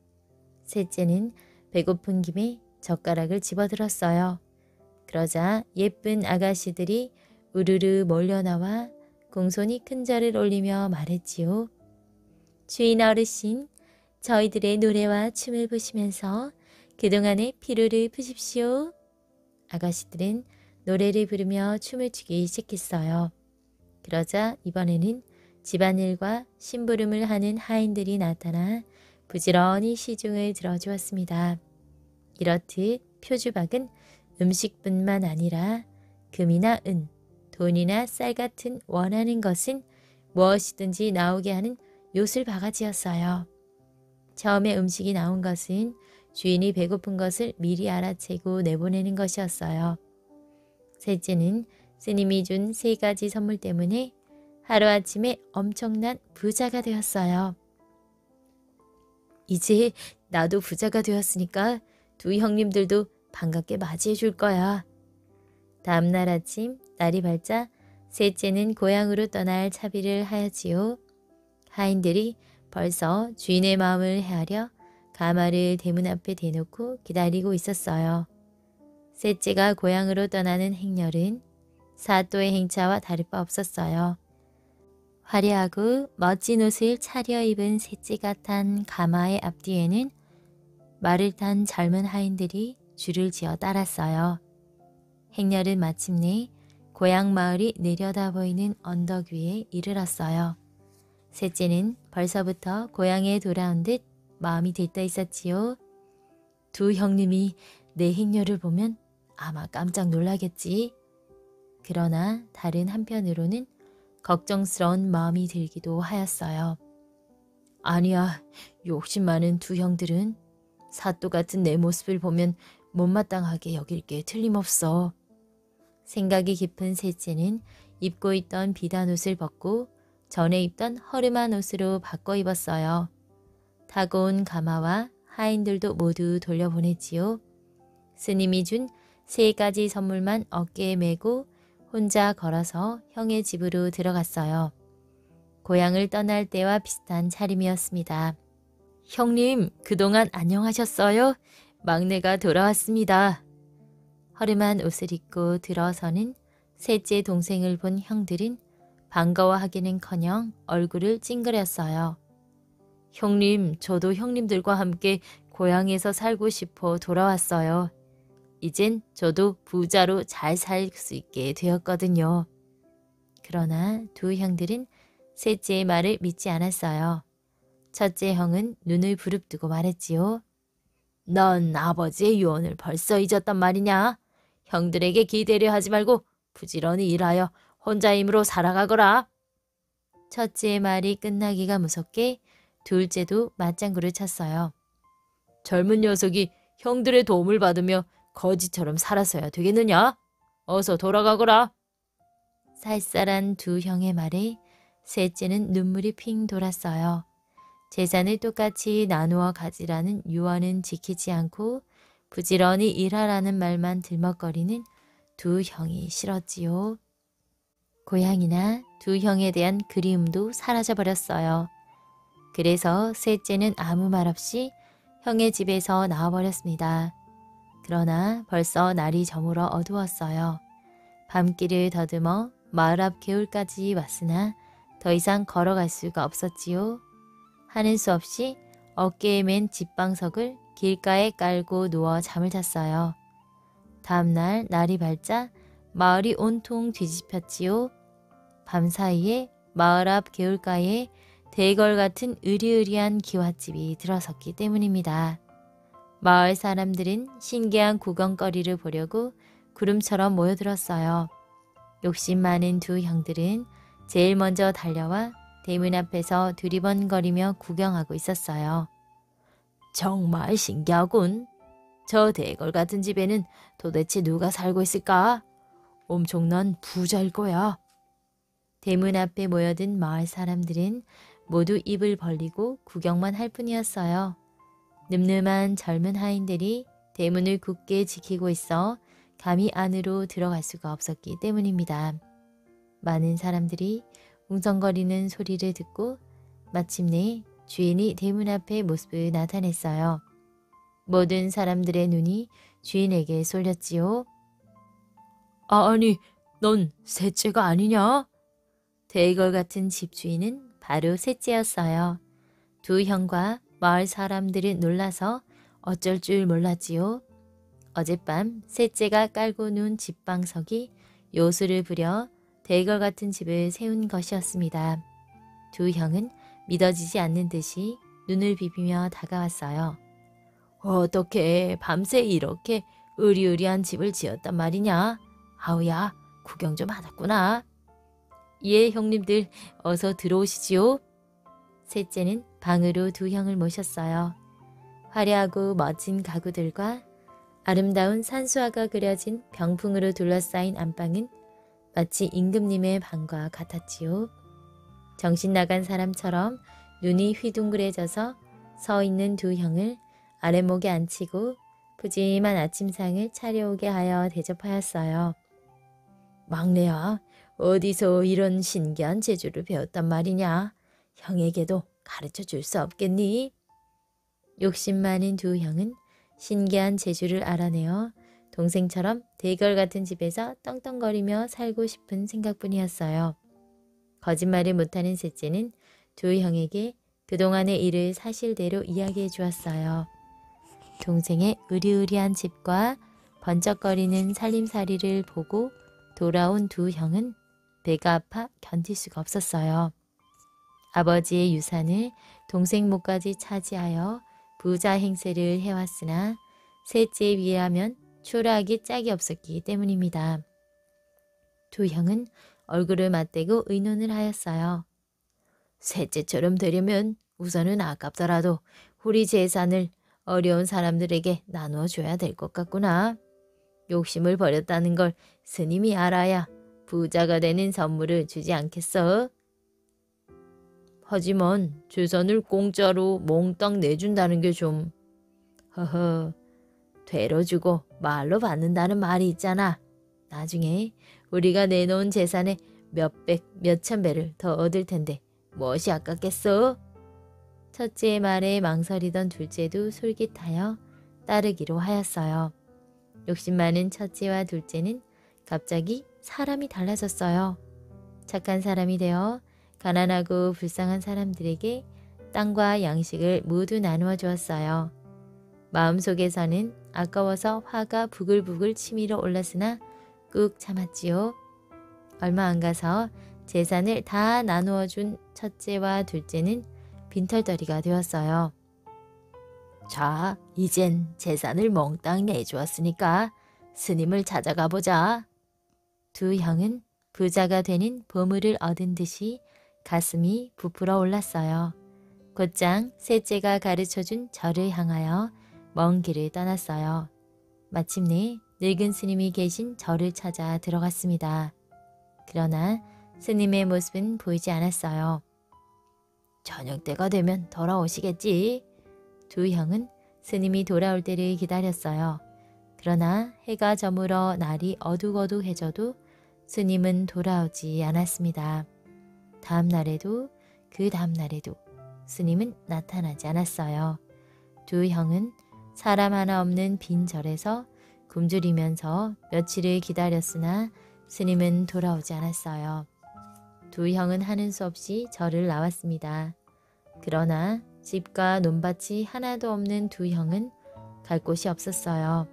셋째는 배고픈 김에 젓가락을 집어들었어요. 그러자 예쁜 아가씨들이 우르르 몰려나와 공손히 큰 절을 올리며 말했지요. 주인 어르신, 저희들의 노래와 춤을 보시면서 그동안의 피로를 푸십시오. 아가씨들은 노래를 부르며 춤을 추기 시작했어요. 그러자 이번에는 집안일과 심부름을 하는 하인들이 나타나 부지런히 시중을 들어주었습니다. 이렇듯 표주박은 음식뿐만 아니라 금이나 은, 돈이나 쌀 같은 원하는 것은 무엇이든지 나오게 하는 요술 바가지였어요. 처음에 음식이 나온 것은 주인이 배고픈 것을 미리 알아채고 내보내는 것이었어요. 셋째는 스님이 준 3가지 선물 때문에 하루아침에 엄청난 부자가 되었어요. 이제 나도 부자가 되었으니까 두 형님들도 반갑게 맞이해 줄 거야. 다음날 아침 날이 밝자 셋째는 고향으로 떠날 차비를 하였지요. 하인들이 벌써 주인의 마음을 헤아려 가마를 대문 앞에 대놓고 기다리고 있었어요. 셋째가 고향으로 떠나는 행렬은 사또의 행차와 다를 바 없었어요. 화려하고 멋진 옷을 차려입은 셋째가 탄 가마의 앞뒤에는 말을 탄 젊은 하인들이 줄을 지어 따랐어요. 행렬은 마침내 고향 마을이 내려다 보이는 언덕 위에 이르렀어요. 셋째는 벌써부터 고향에 돌아온 듯 마음이 들떠 있었지요. 두 형님이 내 행렬을 보면 아마 깜짝 놀라겠지. 그러나 다른 한편으로는 걱정스러운 마음이 들기도 하였어요. 아니야, 욕심 많은 두 형들은 사또 같은 내 모습을 보면 못마땅하게 여길 게 틀림없어. 생각이 깊은 셋째는 입고 있던 비단 옷을 벗고 전에 입던 허름한 옷으로 바꿔 입었어요. 타고 온 가마와 하인들도 모두 돌려보냈지요. 스님이 준 3가지 선물만 어깨에 메고 혼자 걸어서 형의 집으로 들어갔어요. 고향을 떠날 때와 비슷한 차림이었습니다. 형님, 그동안 안녕하셨어요? 막내가 돌아왔습니다. 허름한 옷을 입고 들어서는 셋째 동생을 본 형들은 반가워하기는커녕 얼굴을 찡그렸어요. 형님, 저도 형님들과 함께 고향에서 살고 싶어 돌아왔어요. 이젠 저도 부자로 잘 살 수 있게 되었거든요. 그러나 두 형들은 셋째의 말을 믿지 않았어요. 첫째 형은 눈을 부릅뜨고 말했지요. 넌 아버지의 유언을 벌써 잊었단 말이냐? 형들에게 기대려 하지 말고 부지런히 일하여 혼자 힘으로 살아가거라. 첫째의 말이 끝나기가 무섭게 둘째도 맞장구를 쳤어요. 젊은 녀석이 형들의 도움을 받으며 거지처럼 살아서야 되겠느냐? 어서 돌아가거라. 쌀쌀한 두 형의 말에 셋째는 눈물이 핑 돌았어요. 재산을 똑같이 나누어 가지라는 유언은 지키지 않고 부지런히 일하라는 말만 들먹거리는 두 형이 싫었지요. 고향이나 두 형에 대한 그리움도 사라져버렸어요. 그래서 셋째는 아무 말 없이 형의 집에서 나와버렸습니다. 그러나 벌써 날이 저물어 어두웠어요. 밤길을 더듬어 마을 앞 개울까지 왔으나 더 이상 걸어갈 수가 없었지요. 하는 수 없이 어깨에 맨 집방석을 길가에 깔고 누워 잠을 잤어요. 다음날 날이 밝자 마을이 온통 뒤집혔지요. 밤사이에 마을 앞 개울가에 대궐 같은 으리으리한 기와집이 들어섰기 때문입니다. 마을 사람들은 신기한 구경거리를 보려고 구름처럼 모여들었어요. 욕심 많은 두 형들은 제일 먼저 달려와 대문 앞에서 두리번거리며 구경하고 있었어요. 정말 신기하군. 저 대궐 같은 집에는 도대체 누가 살고 있을까? 엄청난 부자일 거야. 대문 앞에 모여든 마을 사람들은 모두 입을 벌리고 구경만 할 뿐이었어요. 늠름한 젊은 하인들이 대문을 굳게 지키고 있어 감히 안으로 들어갈 수가 없었기 때문입니다. 많은 사람들이 웅성거리는 소리를 듣고 마침내 주인이 대문 앞에 모습을 나타냈어요. 모든 사람들의 눈이 주인에게 쏠렸지요. 아니, 넌 셋째가 아니냐? 대궐 같은 집주인은 바로 셋째였어요. 두 형과 마을 사람들이 놀라서 어쩔 줄 몰랐지요. 어젯밤 셋째가 깔고 누운 집방석이 요술을 부려 대궐 같은 집을 세운 것이었습니다. 두 형은 믿어지지 않는 듯이 눈을 비비며 다가왔어요. 어떻게 밤새 이렇게 으리으리한 집을 지었단 말이냐? 아우야, 구경 좀 하자꾸나. 예, 형님들 어서 들어오시지요. 셋째는 방으로 두 형을 모셨어요. 화려하고 멋진 가구들과 아름다운 산수화가 그려진 병풍으로 둘러싸인 안방은 마치 임금님의 방과 같았지요. 정신 나간 사람처럼 눈이 휘둥그레져서 서 있는 두 형을 아랫목에 앉히고 푸짐한 아침상을 차려오게 하여 대접하였어요. 막내야, 어디서 이런 신기한 재주를 배웠단 말이냐? 형에게도 가르쳐 줄 수 없겠니? 욕심 많은 두 형은 신기한 재주를 알아내어 동생처럼 대궐 같은 집에서 떵떵거리며 살고 싶은 생각뿐이었어요. 거짓말을 못하는 셋째는 두 형에게 그동안의 일을 사실대로 이야기해 주었어요. 동생의 으리으리한 집과 번쩍거리는 살림살이를 보고 돌아온 두 형은 배가 아파 견딜 수가 없었어요. 아버지의 유산을 동생 몫까지 차지하여 부자 행세를 해왔으나 셋째에 비하면 초라하기 짝이 없었기 때문입니다. 두 형은 얼굴을 맞대고 의논을 하였어요. 셋째처럼 되려면 우선은 아깝더라도 우리 재산을 어려운 사람들에게 나누어 줘야 될 것 같구나. 욕심을 버렸다는 걸 스님이 알아야 부자가 되는 선물을 주지 않겠어? 하지만 재산을 공짜로 몽땅 내준다는 게 좀... 허허, 되로 주고 말로 받는다는 말이 있잖아. 나중에 우리가 내놓은 재산의 몇백, 몇천 배를 더 얻을 텐데 무엇이 아깝겠어? 첫째의 말에 망설이던 둘째도 솔깃하여 따르기로 하였어요. 욕심 많은 첫째와 둘째는 갑자기 사람이 달라졌어요. 착한 사람이 되어 가난하고 불쌍한 사람들에게 땅과 양식을 모두 나누어 주었어요. 마음속에서는 아까워서 화가 부글부글 치밀어 올랐으나 꾹 참았지요. 얼마 안 가서 재산을 다 나누어 준 첫째와 둘째는 빈털터리가 되었어요. 자, 이젠 재산을 몽땅 내주었으니까 스님을 찾아가 보자. 두 형은 부자가 되는 보물을 얻은 듯이 가슴이 부풀어 올랐어요. 곧장 셋째가 가르쳐준 절을 향하여 먼 길을 떠났어요. 마침내 늙은 스님이 계신 절을 찾아 들어갔습니다. 그러나 스님의 모습은 보이지 않았어요. 저녁 때가 되면 돌아오시겠지. 두 형은 스님이 돌아올 때를 기다렸어요. 그러나 해가 저물어 날이 어둑어둑해져도 스님은 돌아오지 않았습니다. 다음 날에도 그 다음 날에도 스님은 나타나지 않았어요. 두 형은 사람 하나 없는 빈 절에서 굶주리면서 며칠을 기다렸으나 스님은 돌아오지 않았어요. 두 형은 하는 수 없이 절을 나왔습니다. 그러나 집과 논밭이 하나도 없는 두 형은 갈 곳이 없었어요.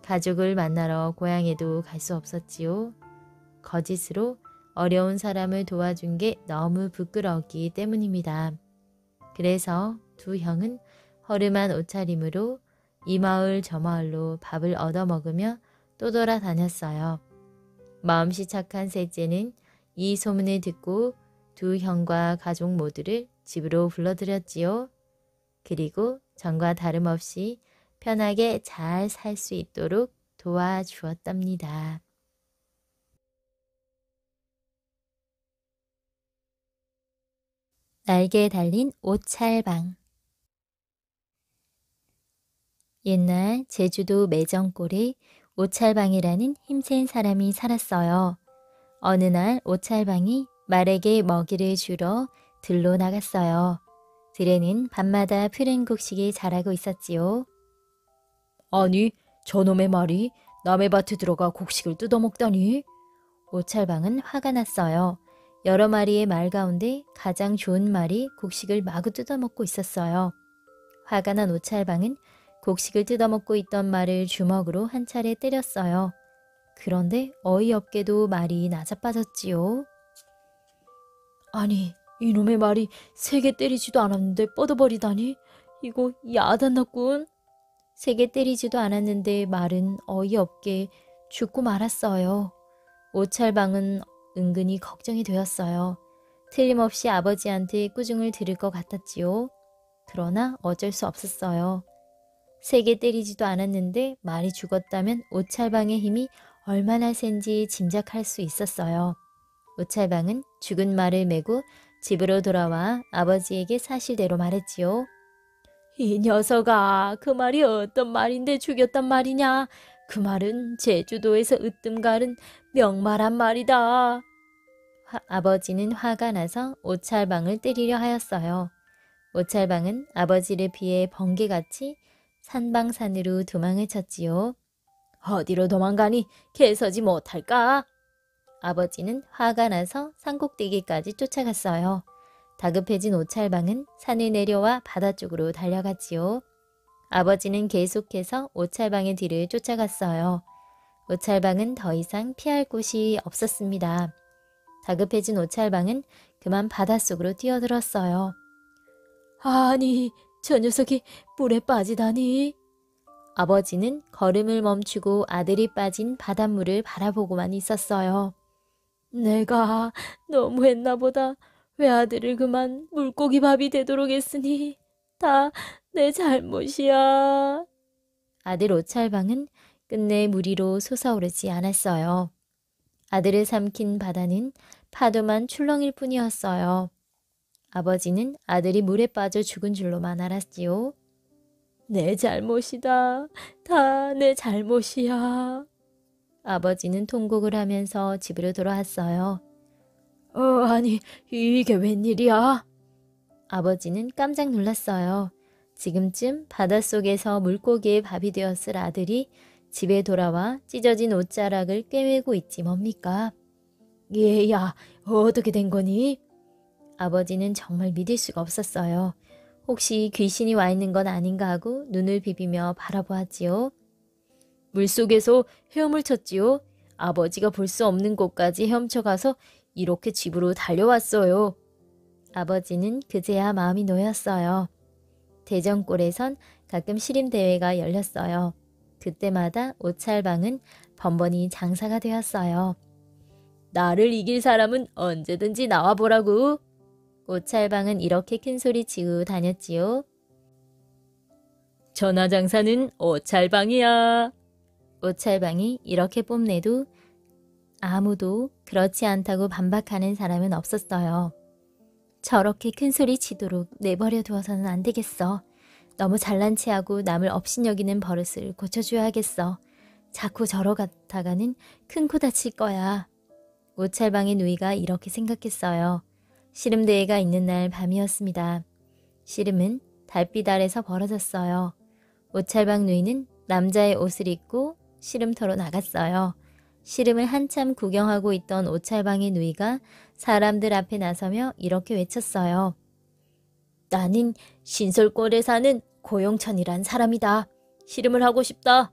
가족을 만나러 고향에도 갈 수 없었지요. 거짓으로 어려운 사람을 도와준 게 너무 부끄러웠기 때문입니다. 그래서 두 형은 허름한 옷차림으로 이 마을 저 마을로 밥을 얻어먹으며 또 돌아다녔어요. 마음씨 착한 셋째는 이 소문을 듣고 두 형과 가족 모두를 집으로 불러들였지요. 그리고 전과 다름없이 편하게 잘 살 수 있도록 도와주었답니다. 날개에 달린 옷찰방. 옛날 제주도 매정골에 옷찰방이라는 힘센 사람이 살았어요. 어느 날 옷찰방이 말에게 먹이를 주러 들로 나갔어요. 들에는 밤마다 푸른 곡식이 자라고 있었지요. 아니, 저놈의 말이 남의 밭에 들어가 곡식을 뜯어먹다니. 옷찰방은 화가 났어요. 여러 마리의 말 가운데 가장 좋은 말이 곡식을 마구 뜯어먹고 있었어요. 화가 난 옷찰방은 곡식을 뜯어먹고 있던 말을 주먹으로 한 차례 때렸어요. 그런데 어이없게도 말이 나자빠졌지요. 아니, 이놈의 말이 3개 때리지도 않았는데 뻗어버리다니. 이거 야단났군. 3개 때리지도 않았는데 말은 어이없게 죽고 말았어요. 옷찰방은 은근히 걱정이 되었어요. 틀림없이 아버지한테 꾸중을 들을 것 같았지요. 그러나 어쩔 수 없었어요. 3개 때리지도 않았는데 말이 죽었다면 옷찰방의 힘이 얼마나 센지 짐작할 수 있었어요. 옷찰방은 죽은 말을 메고 집으로 돌아와 아버지에게 사실대로 말했지요. 이 녀석아, 그 말이 어떤 말인데 죽였단 말이냐? 그 말은 제주도에서 으뜸가른 명말한 말이다. 아버지는 화가 나서 옷찰방을 때리려 하였어요. 옷찰방은 아버지를 피해 번개같이 산방산으로 도망을 쳤지요. 어디로 도망가니? 개서지 못할까? 아버지는 화가 나서 산꼭대기까지 쫓아갔어요. 다급해진 옷찰방은 산을 내려와 바다 쪽으로 달려갔지요. 아버지는 계속해서 옷찰방의 뒤를 쫓아갔어요. 옷찰방은 더 이상 피할 곳이 없었습니다. 다급해진 옷찰방은 그만 바닷속으로 뛰어들었어요. 아니, 저 녀석이 물에 빠지다니. 아버지는 걸음을 멈추고 아들이 빠진 바닷물을 바라보고만 있었어요. 내가 너무했나 보다. 외아들을 그만 물고기 밥이 되도록 했으니 다 내 잘못이야. 아들 옷찰방은 끝내 물 위로 솟아오르지 않았어요. 아들을 삼킨 바다는 파도만 출렁일 뿐이었어요. 아버지는 아들이 물에 빠져 죽은 줄로만 알았지요. 내 잘못이다. 다 내 잘못이야. 아버지는 통곡을 하면서 집으로 돌아왔어요. 아니, 이게 웬일이야? 아버지는 깜짝 놀랐어요. 지금쯤 바닷속에서 물고기의 밥이 되었을 아들이 집에 돌아와 찢어진 옷자락을 꿰매고 있지 뭡니까? 얘야, 어떻게 된 거니? 아버지는 정말 믿을 수가 없었어요. 혹시 귀신이 와 있는 건 아닌가 하고 눈을 비비며 바라보았지요. 물속에서 헤엄을 쳤지요. 아버지가 볼 수 없는 곳까지 헤엄쳐가서 이렇게 집으로 달려왔어요. 아버지는 그제야 마음이 놓였어요. 대전골에선 가끔 시림대회가 열렸어요. 그때마다 옷찰방은 번번이 장사가 되었어요. 나를 이길 사람은 언제든지 나와보라고. 옷찰방은 이렇게 큰소리치고 다녔지요. 전화장사는 옷찰방이야. 옷찰방이 이렇게 뽐내도 아무도 그렇지 않다고 반박하는 사람은 없었어요. 저렇게 큰소리 치도록 내버려 두어서는 안 되겠어. 너무 잘난 체하고 남을 업신여기는 버릇을 고쳐줘야겠어. 자꾸 저러 갔다가는 큰 코 다칠 거야. 옷찰방의 누이가 이렇게 생각했어요. 씨름대회가 있는 날 밤이었습니다. 씨름은 달빛 아래서 벌어졌어요. 옷찰방 누이는 남자의 옷을 입고 씨름터로 나갔어요. 씨름을 한참 구경하고 있던 옷찰방의 누이가 사람들 앞에 나서며 이렇게 외쳤어요. 나는 신설골에 사는 고영천이란 사람이다. 씨름을 하고 싶다.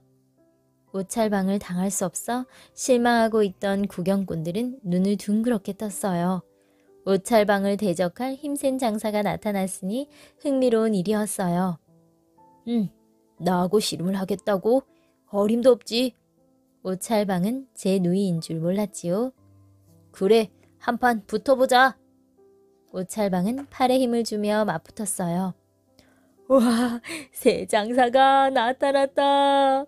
오찰방을 당할 수 없어 실망하고 있던 구경꾼들은 눈을 둥그렇게 떴어요. 오찰방을 대적할 힘센 장사가 나타났으니 흥미로운 일이었어요. 나하고 씨름을 하겠다고? 어림도 없지. 오찰방은 제 누이인 줄 몰랐지요. 그래, 한판 붙어보자. 오찰방은 팔에 힘을 주며 맞붙었어요. 와, 새 장사가 나타났다.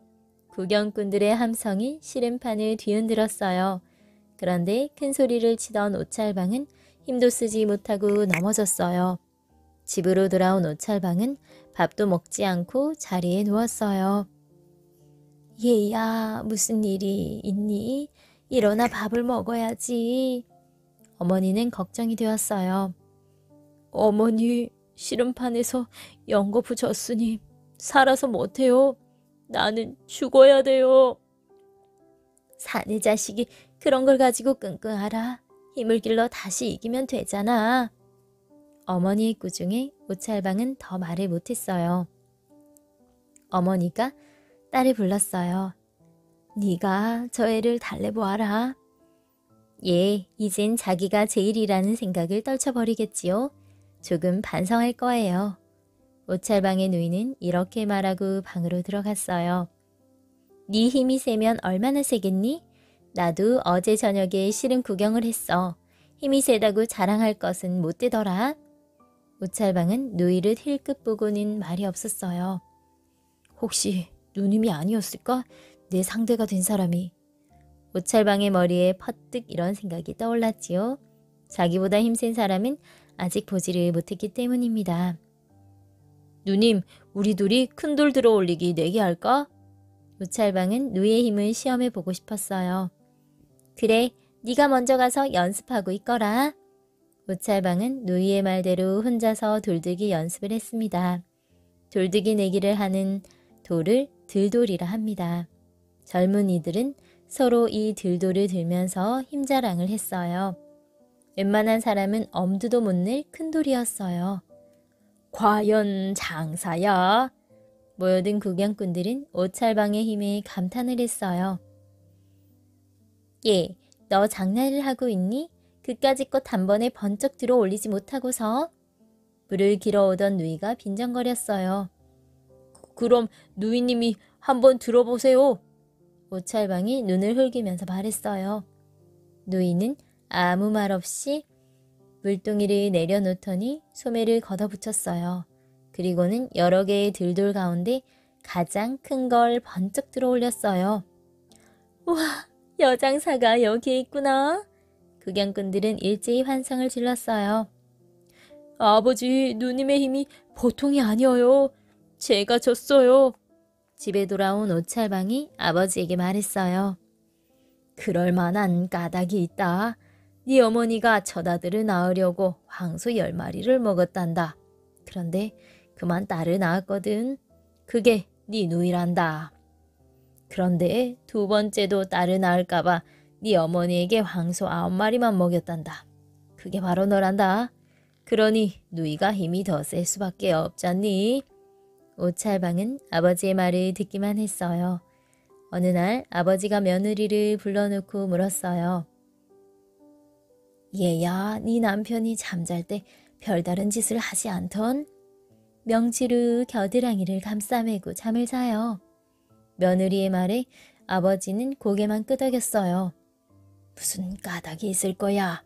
구경꾼들의 함성이 씨름판을 뒤흔들었어요. 그런데 큰 소리를 치던 오찰방은 힘도 쓰지 못하고 넘어졌어요. 집으로 돌아온 오찰방은 밥도 먹지 않고 자리에 누웠어요. 얘야, 무슨 일이 있니? 일어나 밥을 먹어야지. 어머니는 걱정이 되었어요. 어머니, 씨름판에서 연거푸 졌으니 살아서 못해요. 나는 죽어야 돼요. 사내 자식이 그런 걸 가지고 끙끙하라. 힘을 길러 다시 이기면 되잖아. 어머니의 꾸중에 오찰방은 더 말을 못했어요. 어머니가 딸을 불렀어요. 네가 저 애를 달래보아라. 예, 이젠 자기가 제일이라는 생각을 떨쳐버리겠지요. 조금 반성할 거예요. 오찰방의 누이는 이렇게 말하고 방으로 들어갔어요. 네 힘이 세면 얼마나 세겠니? 나도 어제 저녁에 씨름 구경을 했어. 힘이 세다고 자랑할 것은 못 되더라. 오찰방은 누이를 힐끗 보고는 말이 없었어요. 혹시 누님이 아니었을까? 내 상대가 된 사람이. 오찰방의 머리에 퍼뜩 이런 생각이 떠올랐지요. 자기보다 힘센 사람은 아직 보지를 못했기 때문입니다. 누님, 우리 둘이 큰 돌 들어 올리기 내기 할까? 오찰방은 누이의 힘을 시험해 보고 싶었어요. 그래, 네가 먼저 가서 연습하고 있거라. 오찰방은 누이의 말대로 혼자서 돌들기 연습을 했습니다. 돌들기 내기를 하는 돌을 들돌이라 합니다. 젊은이들은 서로 이 들돌을 들면서 힘자랑을 했어요. 웬만한 사람은 엄두도 못 낼 큰 돌이었어요. 과연 장사야? 모여든 구경꾼들은 오찰방의 힘에 감탄을 했어요. 예, 너 장난을 하고 있니? 그까짓 것 단번에 번쩍 들어 올리지 못하고서. 물을 길어오던 누이가 빈정거렸어요. 그럼 누이님이 한번 들어보세요. 오찰방이 눈을 흘기면서 말했어요. 누이는 아무 말 없이 물동이를 내려놓더니 소매를 걷어붙였어요. 그리고는 여러 개의 들돌 가운데 가장 큰 걸 번쩍 들어 올렸어요. 우와, 여장사가 여기에 있구나. 구경꾼들은 일제히 환성을 질렀어요. 아버지, 누님의 힘이 보통이 아니어요. 제가 졌어요. 집에 돌아온 오찰방이 아버지에게 말했어요. 그럴 만한 까닭이 있다. 네 어머니가 젖아들을 낳으려고 황소 10마리를 먹었단다. 그런데 그만 딸을 낳았거든. 그게 네 누이란다. 그런데 두 번째도 딸을 낳을까봐 네 어머니에게 황소 9마리만 먹였단다. 그게 바로 너란다. 그러니 누이가 힘이 더 셀 수밖에 없잖니. 오찰방은 아버지의 말을 듣기만 했어요. 어느 날 아버지가 며느리를 불러놓고 물었어요. 얘야, 네 남편이 잠잘 때 별다른 짓을 하지 않던? 명치로 겨드랑이를 감싸매고 잠을 자요. 며느리의 말에 아버지는 고개만 끄덕였어요. 무슨 까닭이 있을 거야?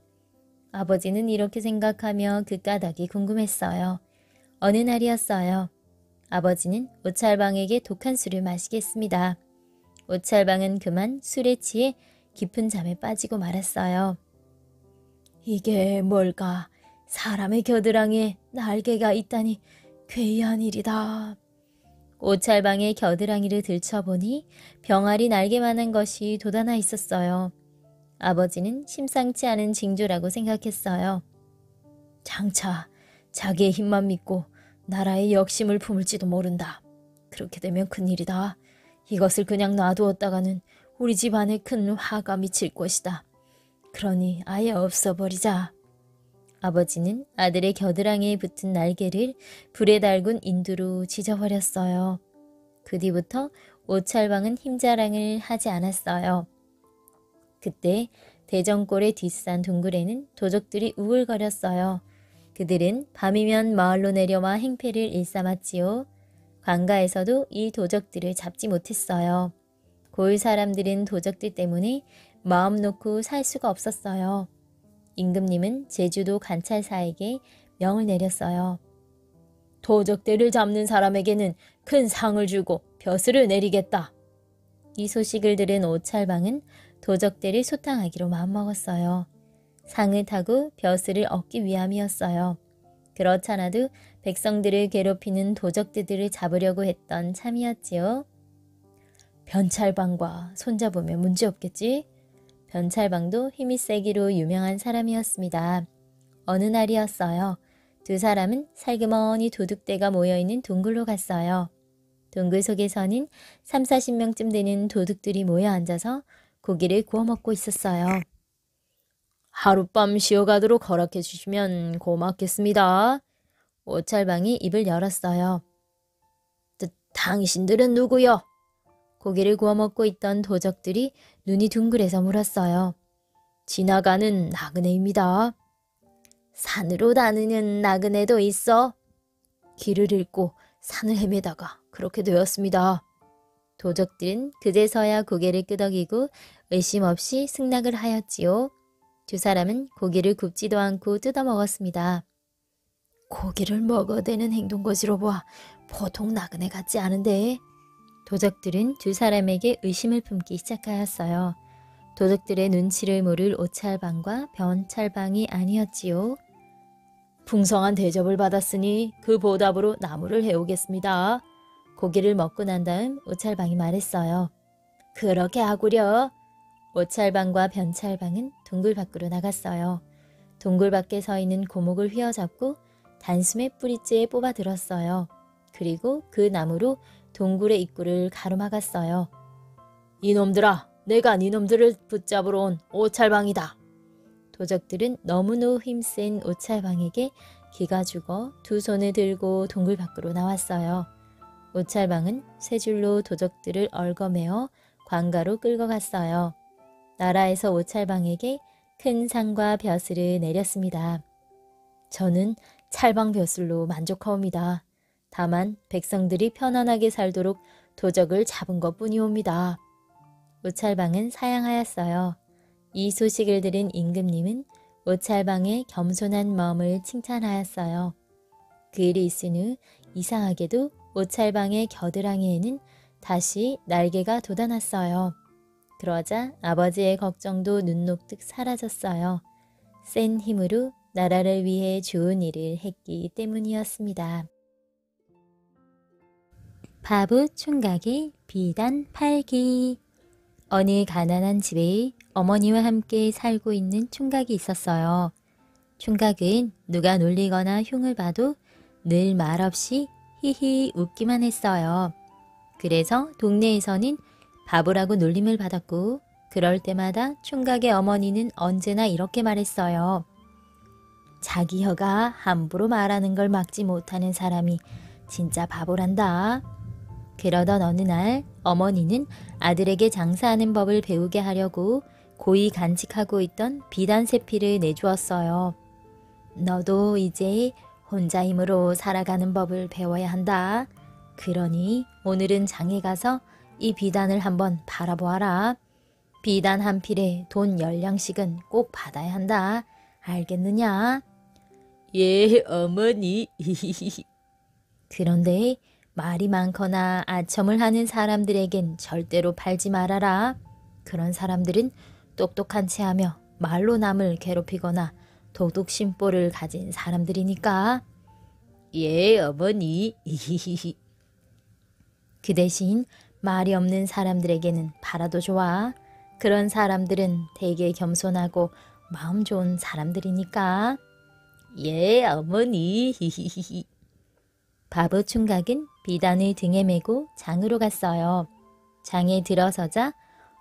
아버지는 이렇게 생각하며 그 까닭이 궁금했어요. 어느 날이었어요. 아버지는 오찰방에게 독한 술을 마시겠습니다. 오찰방은 그만 술에 취해 깊은 잠에 빠지고 말았어요. 이게 뭘까? 사람의 겨드랑이에 날개가 있다니 괴이한 일이다. 오찰방의 겨드랑이를 들춰보니 병아리 날개만한 것이 돋아나 있었어요. 아버지는 심상치 않은 징조라고 생각했어요. 장차 자기의 힘만 믿고 나라의 역심을 품을지도 모른다. 그렇게 되면 큰일이다. 이것을 그냥 놔두었다가는 우리 집안에 큰 화가 미칠 것이다. 그러니 아예 없어버리자. 아버지는 아들의 겨드랑이에 붙은 날개를 불에 달군 인두로 지져버렸어요. 그 뒤부터 오찰방은 힘자랑을 하지 않았어요. 그때 대전골의 뒷산 동굴에는 도적들이 우글거렸어요. 그들은 밤이면 마을로 내려와 행패를 일삼았지요. 관가에서도 이 도적들을 잡지 못했어요. 고을 사람들은 도적들 때문에 마음 놓고 살 수가 없었어요. 임금님은 제주도 관찰사에게 명을 내렸어요. 도적들을 잡는 사람에게는 큰 상을 주고 벼슬을 내리겠다. 이 소식을 들은 오찰방은 도적들을 소탕하기로 마음먹었어요. 상을 타고 벼슬을 얻기 위함이었어요. 그렇잖아도 백성들을 괴롭히는 도적들을 잡으려고 했던 참이었지요. 변찰방과 손잡으면 문제없겠지? 변찰방도 힘이 세기로 유명한 사람이었습니다. 어느 날이었어요. 두 사람은 살그머니 도둑대가 모여있는 동굴로 갔어요. 동굴 속에서는 3, 40명쯤 되는 도둑들이 모여 앉아서 고기를 구워 먹고 있었어요. 하룻밤 쉬어가도록 허락해 주시면 고맙겠습니다. 오찰방이 입을 열었어요. 당신들은 누구요? 고기를 구워 먹고 있던 도적들이 눈이 둥글해서 물었어요. 지나가는 나그네입니다. 산으로 다니는 나그네도 있어? 길을 잃고 산을 헤매다가 그렇게 되었습니다. 도적들은 그제서야 고개를 끄덕이고 의심 없이 승낙을 하였지요. 두 사람은 고기를 굽지도 않고 뜯어먹었습니다. 고기를 먹어대는 행동거지로 보아 보통 나그네 같지 않은데. 도적들은 두 사람에게 의심을 품기 시작하였어요. 도적들의 눈치를 모를 오찰방과 변찰방이 아니었지요. 풍성한 대접을 받았으니 그 보답으로 나무를 해오겠습니다. 고기를 먹고 난 다음 오찰방이 말했어요. 그렇게 하구려. 오찰방과 변찰방은 동굴 밖으로 나갔어요. 동굴 밖에 서 있는 고목을 휘어잡고 단숨에 뿌리째에 뽑아들었어요. 그리고 그 나무로 동굴의 입구를 가로막았어요. 이놈들아, 내가 니놈들을 붙잡으러 온 오찰방이다. 도적들은 너무도 힘센 오찰방에게 기가 죽어 두 손을 들고 동굴 밖으로 나왔어요. 오찰방은 세 줄로 도적들을 얽어매어 관가로 끌고 갔어요. 나라에서 오찰방에게 큰 상과 벼슬을 내렸습니다. 저는 찰방 벼슬로 만족하옵니다. 다만 백성들이 편안하게 살도록 도적을 잡은 것뿐이옵니다. 오찰방은 사양하였어요. 이 소식을 들은 임금님은 오찰방의 겸손한 마음을 칭찬하였어요. 그 일이 있은 후 이상하게도 오찰방의 겨드랑이에는 다시 날개가 돋아났어요. 그러자 아버지의 걱정도 눈녹듯 사라졌어요. 센 힘으로 나라를 위해 좋은 일을 했기 때문이었습니다. 바보 총각의 비단 팔기. 어느 가난한 집에 어머니와 함께 살고 있는 총각이 있었어요. 총각은 누가 놀리거나 흉을 봐도 늘 말없이 히히 웃기만 했어요. 그래서 동네에서는 바보라고 놀림을 받았고 그럴 때마다 총각의 어머니는 언제나 이렇게 말했어요. 자기 혀가 함부로 말하는 걸 막지 못하는 사람이 진짜 바보란다. 그러던 어느 날 어머니는 아들에게 장사하는 법을 배우게 하려고 고이 간직하고 있던 비단 세피를 내주었어요. 너도 이제 혼자 힘으로 살아가는 법을 배워야 한다. 그러니 오늘은 장에 가서 이 비단을 한번 팔아보아라. 비단 한 필에 돈 10량씩은 꼭 받아야 한다. 알겠느냐? 예, 어머니. 그런데 말이 많거나 아첨을 하는 사람들에겐 절대로 팔지 말아라. 그런 사람들은 똑똑한 체하며 말로 남을 괴롭히거나 도둑심보를 가진 사람들이니까. 예, 어머니. 그 대신 말이 없는 사람들에게는 팔아도 좋아. 그런 사람들은 되게 겸손하고 마음 좋은 사람들이니까. 예, 어머니. 바보 총각은 비단을 등에 메고 장으로 갔어요. 장에 들어서자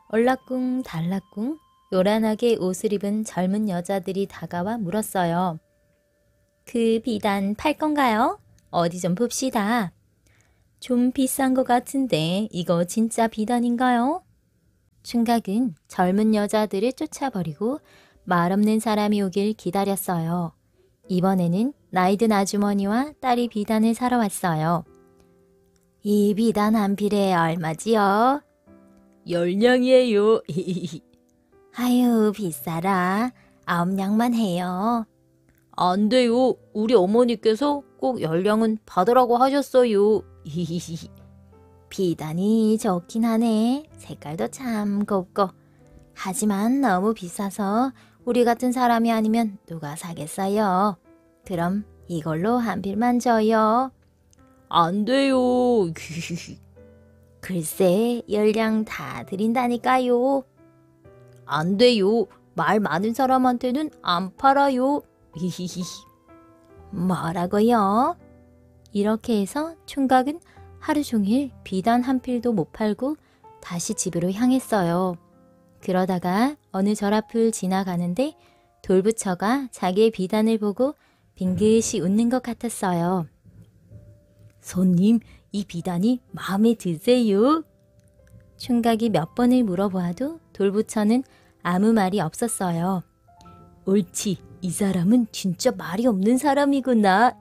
얼락궁 달락궁 요란하게 옷을 입은 젊은 여자들이 다가와 물었어요. 그 비단 팔 건가요? 어디 좀 봅시다. 좀 비싼 것 같은데 이거 진짜 비단인가요? 충각은 젊은 여자들을 쫓아버리고 말없는 사람이 오길 기다렸어요. 이번에는 나이 든 아주머니와 딸이 비단을 사러 왔어요. 이 비단 한 필에 얼마지요? 10냥이에요. 아유, 비싸라. 9냥만 해요. 안 돼요. 우리 어머니께서 꼭 10냥은 받으라고 하셨어요. 비단이 좋긴 하네. 색깔도 참 곱고. 하지만 너무 비싸서 우리 같은 사람이 아니면 누가 사겠어요. 그럼 이걸로 한 필만 줘요. 안 돼요. 글쎄, 10냥 다 드린다니까요. 안 돼요. 말 많은 사람한테는 안 팔아요. 뭐라고요? 이렇게 해서 총각은 하루 종일 비단 한 필도 못 팔고 다시 집으로 향했어요. 그러다가 어느 절 앞을 지나가는데 돌부처가 자기의 비단을 보고 빙긋이 웃는 것 같았어요. 손님, 이 비단이 마음에 드세요? 총각이 몇 번을 물어보아도 돌부처는 아무 말이 없었어요. 옳지, 이 사람은 진짜 말이 없는 사람이구나.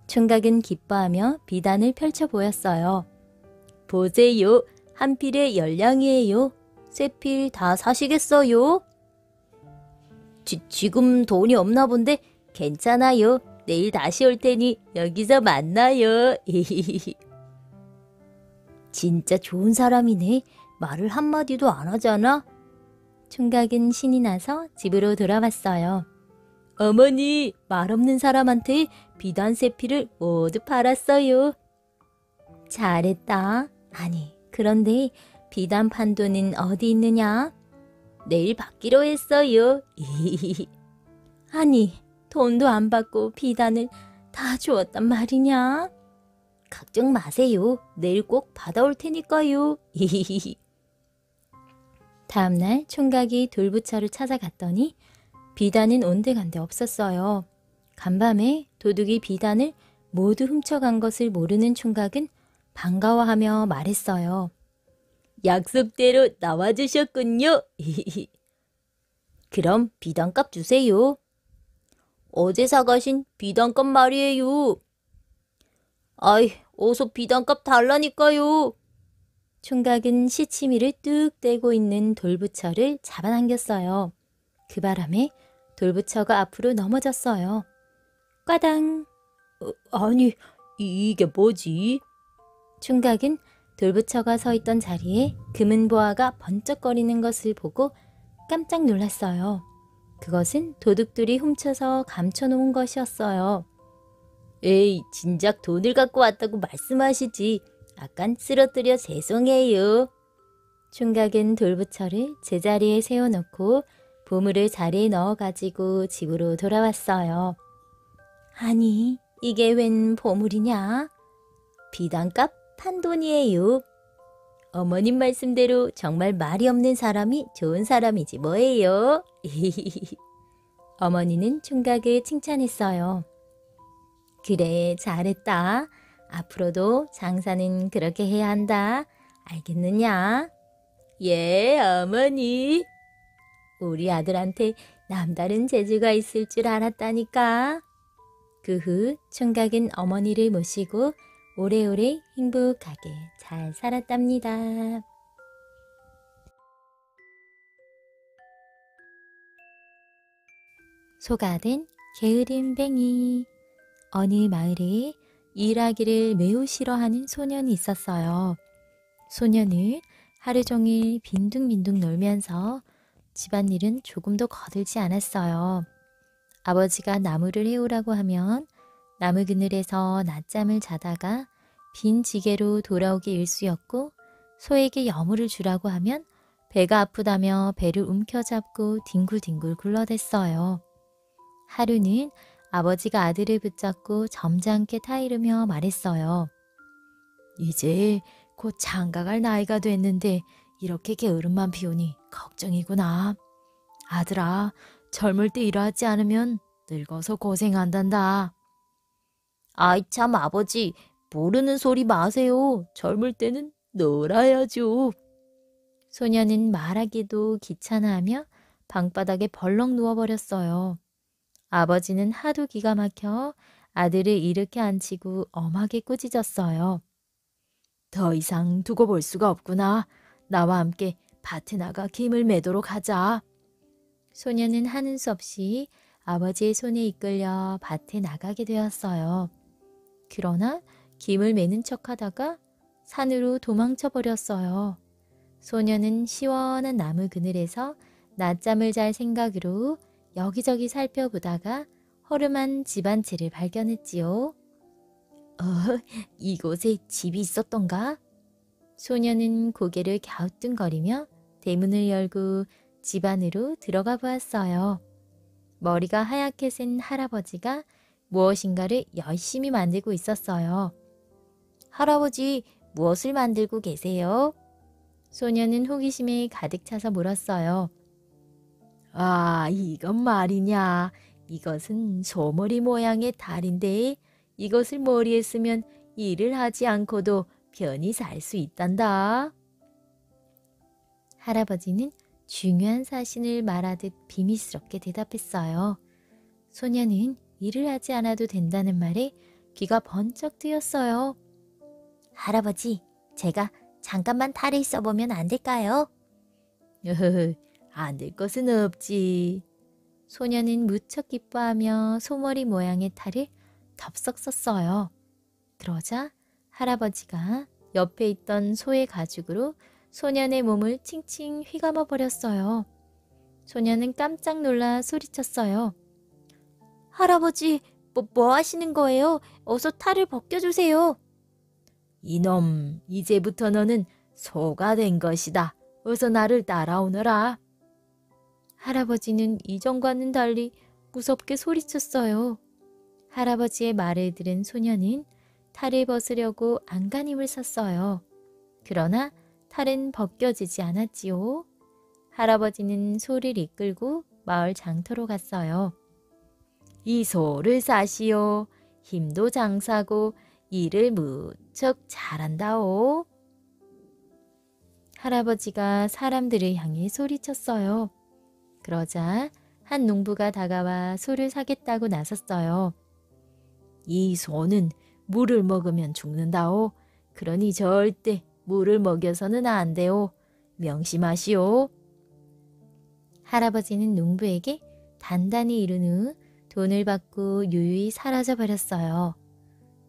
총각은 기뻐하며 비단을 펼쳐 보였어요. 보세요, 한 필에 10냥이에요. 세 필 다 사시겠어요? 지금 돈이 없나 본데 괜찮아요. 내일 다시 올 테니 여기서 만나요. 진짜 좋은 사람이네. 말을 한마디도 안 하잖아. 총각은 신이 나서 집으로 돌아왔어요. 어머니, 말 없는 사람한테 비단 세 필을 모두 팔았어요. 잘했다. 아니, 그런데 비단 판 돈은 어디 있느냐? 내일 받기로 했어요. 아니, 돈도 안 받고 비단을 다 주었단 말이냐? 걱정 마세요. 내일 꼭 받아올 테니까요. 다음날 총각이 돌부처를 찾아갔더니 비단은 온데간데 없었어요. 간밤에 도둑이 비단을 모두 훔쳐간 것을 모르는 총각은 반가워하며 말했어요. 약속대로 나와주셨군요. 그럼 비단값 주세요. 어제 사가신 비단값 말이에요. 아이, 어서 비단값 달라니까요. 총각은 시치미를 뚝 떼고 있는 돌부처를 잡아당겼어요. 그 바람에 돌부처가 앞으로 넘어졌어요. 꽈당! 아니, 이게 뭐지? 총각은 돌부처가 서 있던 자리에 금은보화가 번쩍거리는 것을 보고 깜짝 놀랐어요. 그것은 도둑들이 훔쳐서 감춰놓은 것이었어요. 에이, 진작 돈을 갖고 왔다고 말씀하시지. 아깐 쓰러뜨려 죄송해요. 총각은 돌부처를 제자리에 세워놓고 보물을 자리에 넣어가지고 집으로 돌아왔어요. 아니, 이게 웬 보물이냐? 비단값 판돈이에요. 어머님 말씀대로 정말 말이 없는 사람이 좋은 사람이지 뭐예요. 어머니는 총각을 칭찬했어요. 그래, 잘했다. 앞으로도 장사는 그렇게 해야 한다. 알겠느냐? 예, 어머니. 우리 아들한테 남다른 재주가 있을 줄 알았다니까. 그 후 총각은 어머니를 모시고 오래오래 행복하게 잘 살았답니다. 소가 된 게으름뱅이. 어느 마을에 일하기를 매우 싫어하는 소년이 있었어요. 소년은 하루 종일 빈둥빈둥 놀면서 집안일은 조금도 거들지 않았어요. 아버지가 나무를 해오라고 하면 나무 그늘에서 낮잠을 자다가 빈 지게로 돌아오기 일쑤였고, 소에게 여물을 주라고 하면 배가 아프다며 배를 움켜잡고 뒹굴뒹굴 굴러댔어요. 하루는 아버지가 아들을 붙잡고 점잖게 타이르며 말했어요. 이제 곧 장가갈 나이가 됐는데 이렇게 게으름만 피우니 걱정이구나. 아들아, 젊을 때 일하지 않으면 늙어서 고생한단다. 아이 참 아버지, 모르는 소리 마세요. 젊을 때는 놀아야죠. 소녀는 말하기도 귀찮아하며 방바닥에 벌렁 누워버렸어요. 아버지는 하도 기가 막혀 아들을 일으켜 앉히고 엄하게 꾸짖었어요. 더 이상 두고 볼 수가 없구나. 나와 함께 밭에 나가 김을 매도록 하자. 소녀는 하는 수 없이 아버지의 손에 이끌려 밭에 나가게 되었어요. 그러나 김을 매는 척하다가 산으로 도망쳐 버렸어요. 소녀는 시원한 나무 그늘에서 낮잠을 잘 생각으로 여기저기 살펴보다가 허름한 집 한 채를 발견했지요. 이곳에 집이 있었던가? 소녀는 고개를 갸우뚱거리며 대문을 열고 집 안으로 들어가 보았어요. 머리가 하얗게 센 할아버지가 무엇인가를 열심히 만들고 있었어요. 할아버지, 무엇을 만들고 계세요? 소녀는 호기심에 가득 차서 물었어요. 아, 이건 말이냐. 이것은 소머리 모양의 달인데 이것을 머리에 쓰면 일을 하지 않고도 편히 살 수 있단다. 할아버지는 중요한 사실을 말하듯 비밀스럽게 대답했어요. 소녀는 일을 하지 않아도 된다는 말에 귀가 번쩍 뜨였어요. 할아버지, 제가 잠깐만 탈을 써보면 안 될까요? 안 될 것은 없지. 소녀는 무척 기뻐하며 소머리 모양의 탈을 덥석 썼어요. 그러자 할아버지가 옆에 있던 소의 가죽으로 소년의 몸을 칭칭 휘감아 버렸어요. 소년은 깜짝 놀라 소리쳤어요. 할아버지, 뭐 하시는 거예요? 어서 탈을 벗겨주세요. 이놈, 이제부터 너는 소가 된 것이다. 어서 나를 따라오너라. 할아버지는 이전과는 달리 무섭게 소리쳤어요. 할아버지의 말을 들은 소녀는 탈을 벗으려고 안간힘을 썼어요. 그러나 탈은 벗겨지지 않았지요. 할아버지는 소를 이끌고 마을 장터로 갔어요. 이 소를 사시오. 힘도 장사고 일을 무척 잘한다오. 할아버지가 사람들을 향해 소리쳤어요. 그러자 한 농부가 다가와 소를 사겠다고 나섰어요. 이 소는 물을 먹으면 죽는다오. 그러니 절대 물을 먹여서는 안 돼오. 명심하시오. 할아버지는 농부에게 단단히 이른 후 돈을 받고 유유히 사라져 버렸어요.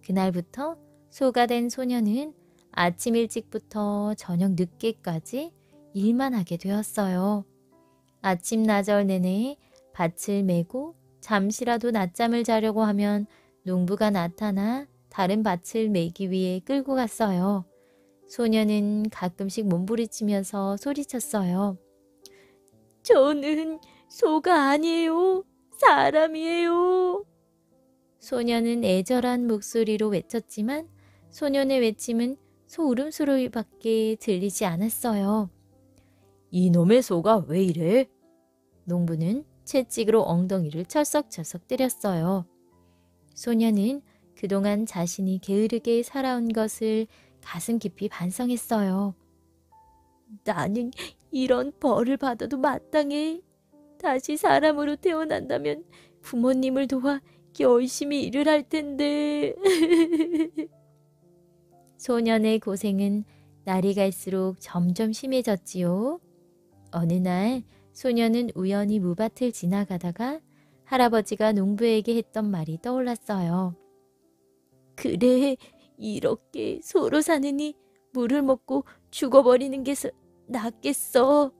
그날부터 소가 된 소녀는 아침 일찍부터 저녁 늦게까지 일만 하게 되었어요. 아침 나절 내내 밭을 메고 잠시라도 낮잠을 자려고 하면 농부가 나타나 다른 밭을 메기 위해 끌고 갔어요. 소녀는 가끔씩 몸부리치면서 소리쳤어요. 저는 소가 아니에요. 사람이에요. 소녀는 애절한 목소리로 외쳤지만 소년의 외침은 소 울음소리밖에 들리지 않았어요. 이놈의 소가 왜 이래? 농부는 채찍으로 엉덩이를 철썩철썩 때렸어요. 소녀는 그동안 자신이 게으르게 살아온 것을 가슴 깊이 반성했어요. 나는 이런 벌을 받아도 마땅해. 다시 사람으로 태어난다면 부모님을 도와 열심히 일을 할 텐데. 소년의 고생은 날이 갈수록 점점 심해졌지요. 어느 날 소년은 우연히 무밭을 지나가다가 할아버지가 농부에게 했던 말이 떠올랐어요. 그래, 이렇게 소로 사느니 물을 먹고 죽어버리는 게 낫겠어.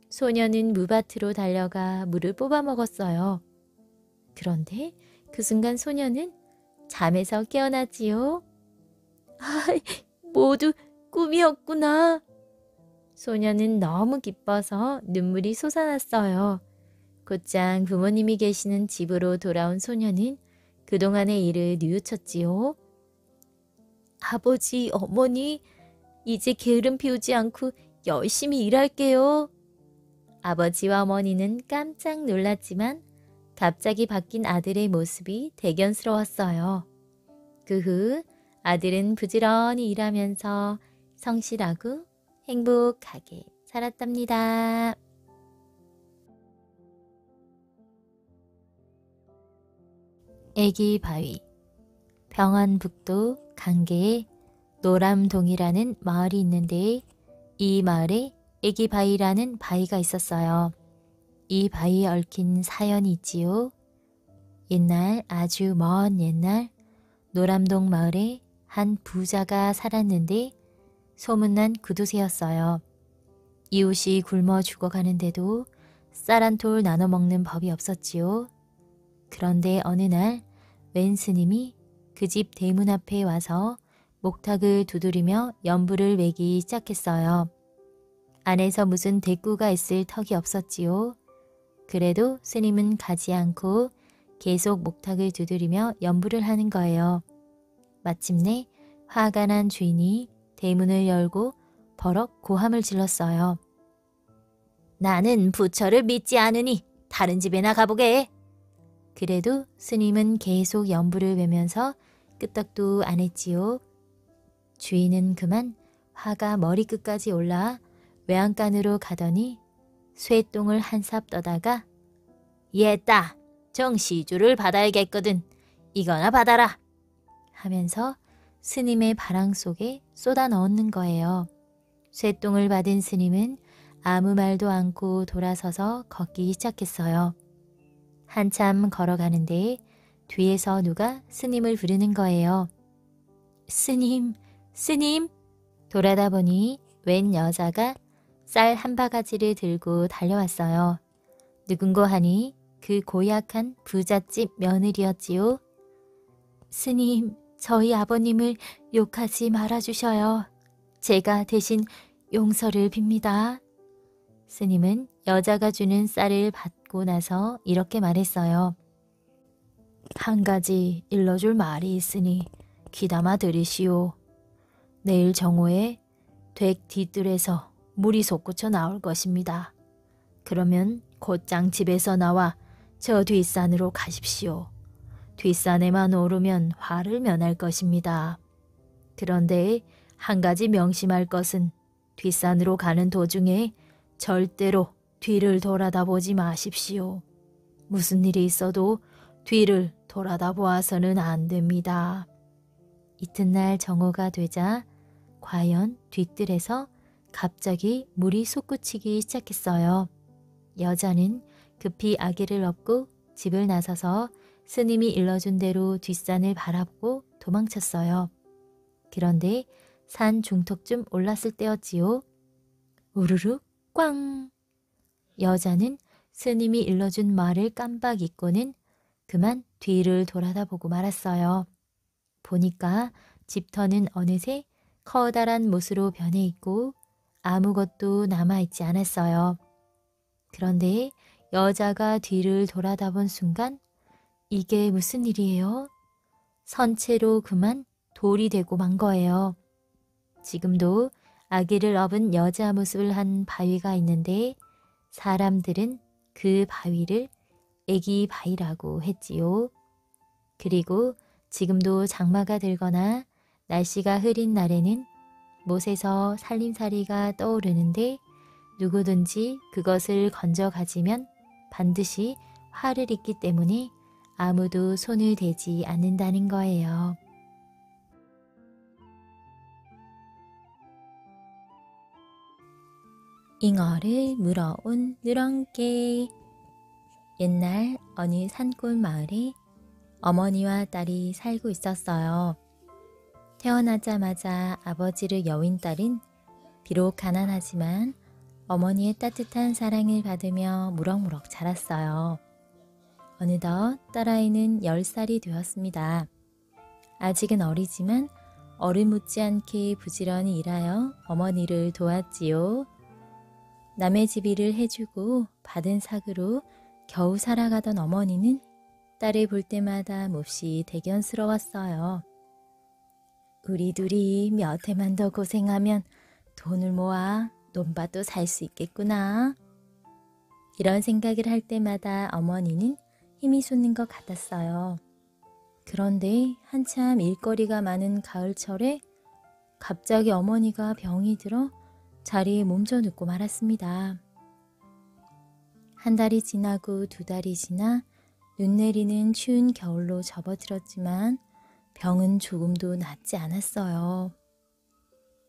소년은 무밭으로 달려가 물을 뽑아 먹었어요. 그런데 그 순간 소년은 잠에서 깨어났지요. 아, 모두 꿈이었구나. 소년은 너무 기뻐서 눈물이 솟아났어요. 곧장 부모님이 계시는 집으로 돌아온 소년은 그동안의 일을 뉘우쳤지요. 아버지, 어머니, 이제 게으름 피우지 않고 열심히 일할게요. 아버지와 어머니는 깜짝 놀랐지만 갑자기 바뀐 아들의 모습이 대견스러웠어요. 그 후 아들은 부지런히 일하면서 성실하고 행복하게 살았답니다. 애기 바위. 병안북도 강계에 노람동이라는 마을이 있는데 이 마을에 애기 바위라는 바위가 있었어요. 이 바위에 얽힌 사연이 있지요. 옛날, 아주 먼 옛날, 노람동 마을에 한 부자가 살았는데 소문난 구두쇠였어요. 이웃이 굶어 죽어가는데도 쌀 한 톨 나눠 먹는 법이 없었지요. 그런데 어느 날 웬 스님이 그 집 대문 앞에 와서 목탁을 두드리며 연불을 매기 시작했어요. 안에서 무슨 대꾸가 있을 턱이 없었지요. 그래도 스님은 가지 않고 계속 목탁을 두드리며 연불을 하는 거예요. 마침내 화가 난 주인이 대문을 열고 버럭 고함을 질렀어요. 나는 부처를 믿지 않으니 다른 집에 나가보게. 그래도 스님은 계속 연불을 매면서 끄떡도 안 했지요. 주인은 그만 화가 머리끝까지 올라 외양간으로 가더니 쇠똥을 한 삽 떠다가 얘따 정시주를 받아야겠거든. 이거나 받아라 하면서 스님의 바랑 속에 쏟아 넣는 거예요. 쇠똥을 받은 스님은 아무 말도 않고 돌아서서 걷기 시작했어요. 한참 걸어가는데 뒤에서 누가 스님을 부르는 거예요. 스님, 스님. 돌아다 보니 웬 여자가 쌀 한 바가지를 들고 달려왔어요. 누군고 하니 그 고약한 부잣집 며느리였지요. 스님, 저희 아버님을 욕하지 말아주셔요. 제가 대신 용서를 빕니다. 스님은 여자가 주는 쌀을 받고 나서 이렇게 말했어요. 한 가지 일러줄 말이 있으니 귀담아 들으시오. 내일 정오에 댁 뒤뜰에서 물이 솟구쳐 나올 것입니다. 그러면 곧장 집에서 나와 저 뒷산으로 가십시오. 뒷산에만 오르면 화를 면할 것입니다. 그런데 한 가지 명심할 것은 뒷산으로 가는 도중에 절대로 뒤를 돌아다 보지 마십시오. 무슨 일이 있어도 뒤를 돌아다 보아서는 안 됩니다. 이튿날 정오가 되자 과연 뒤뜰에서 갑자기 물이 솟구치기 시작했어요. 여자는 급히 아기를 업고 집을 나서서 스님이 일러준 대로 뒷산을 바라보고 도망쳤어요. 그런데 산 중턱쯤 올랐을 때였지요. 우르르 꽝! 여자는 스님이 일러준 말을 깜빡 잊고는 그만 뒤를 돌아다보고 말았어요. 보니까 집터는 어느새 커다란 못으로 변해 있고 아무것도 남아있지 않았어요. 그런데 여자가 뒤를 돌아다본 순간 이게 무슨 일이에요? 선체로 그만 돌이 되고 만 거예요. 지금도 아기를 업은 여자 모습을 한 바위가 있는데 사람들은 그 바위를 애기 바위라고 했지요. 그리고 지금도 장마가 들거나 날씨가 흐린 날에는 못에서 살림살이가 떠오르는데 누구든지 그것을 건져 가지면 반드시 화를 입기 때문에 아무도 손을 대지 않는다는 거예요. 잉어를 물어온 누렁깨. 옛날 어느 산골 마을에 어머니와 딸이 살고 있었어요. 태어나자마자 아버지를 여윈 딸은 비록 가난하지만 어머니의 따뜻한 사랑을 받으며 무럭무럭 자랐어요. 어느덧 딸아이는 10살이 되었습니다. 아직은 어리지만 어른 못지않게 부지런히 일하여 어머니를 도왔지요. 남의 집 일을 해주고 받은 삭으로 겨우 살아가던 어머니는 딸을 볼 때마다 몹시 대견스러웠어요. 우리 둘이 몇 해만 더 고생하면 돈을 모아 논밭도 살 수 있겠구나. 이런 생각을 할 때마다 어머니는 힘이 솟는 것 같았어요. 그런데 한참 일거리가 많은 가을철에 갑자기 어머니가 병이 들어 자리에 몸져 눕고 말았습니다. 한 달이 지나고 두 달이 지나 눈 내리는 추운 겨울로 접어들었지만 병은 조금도 낫지 않았어요.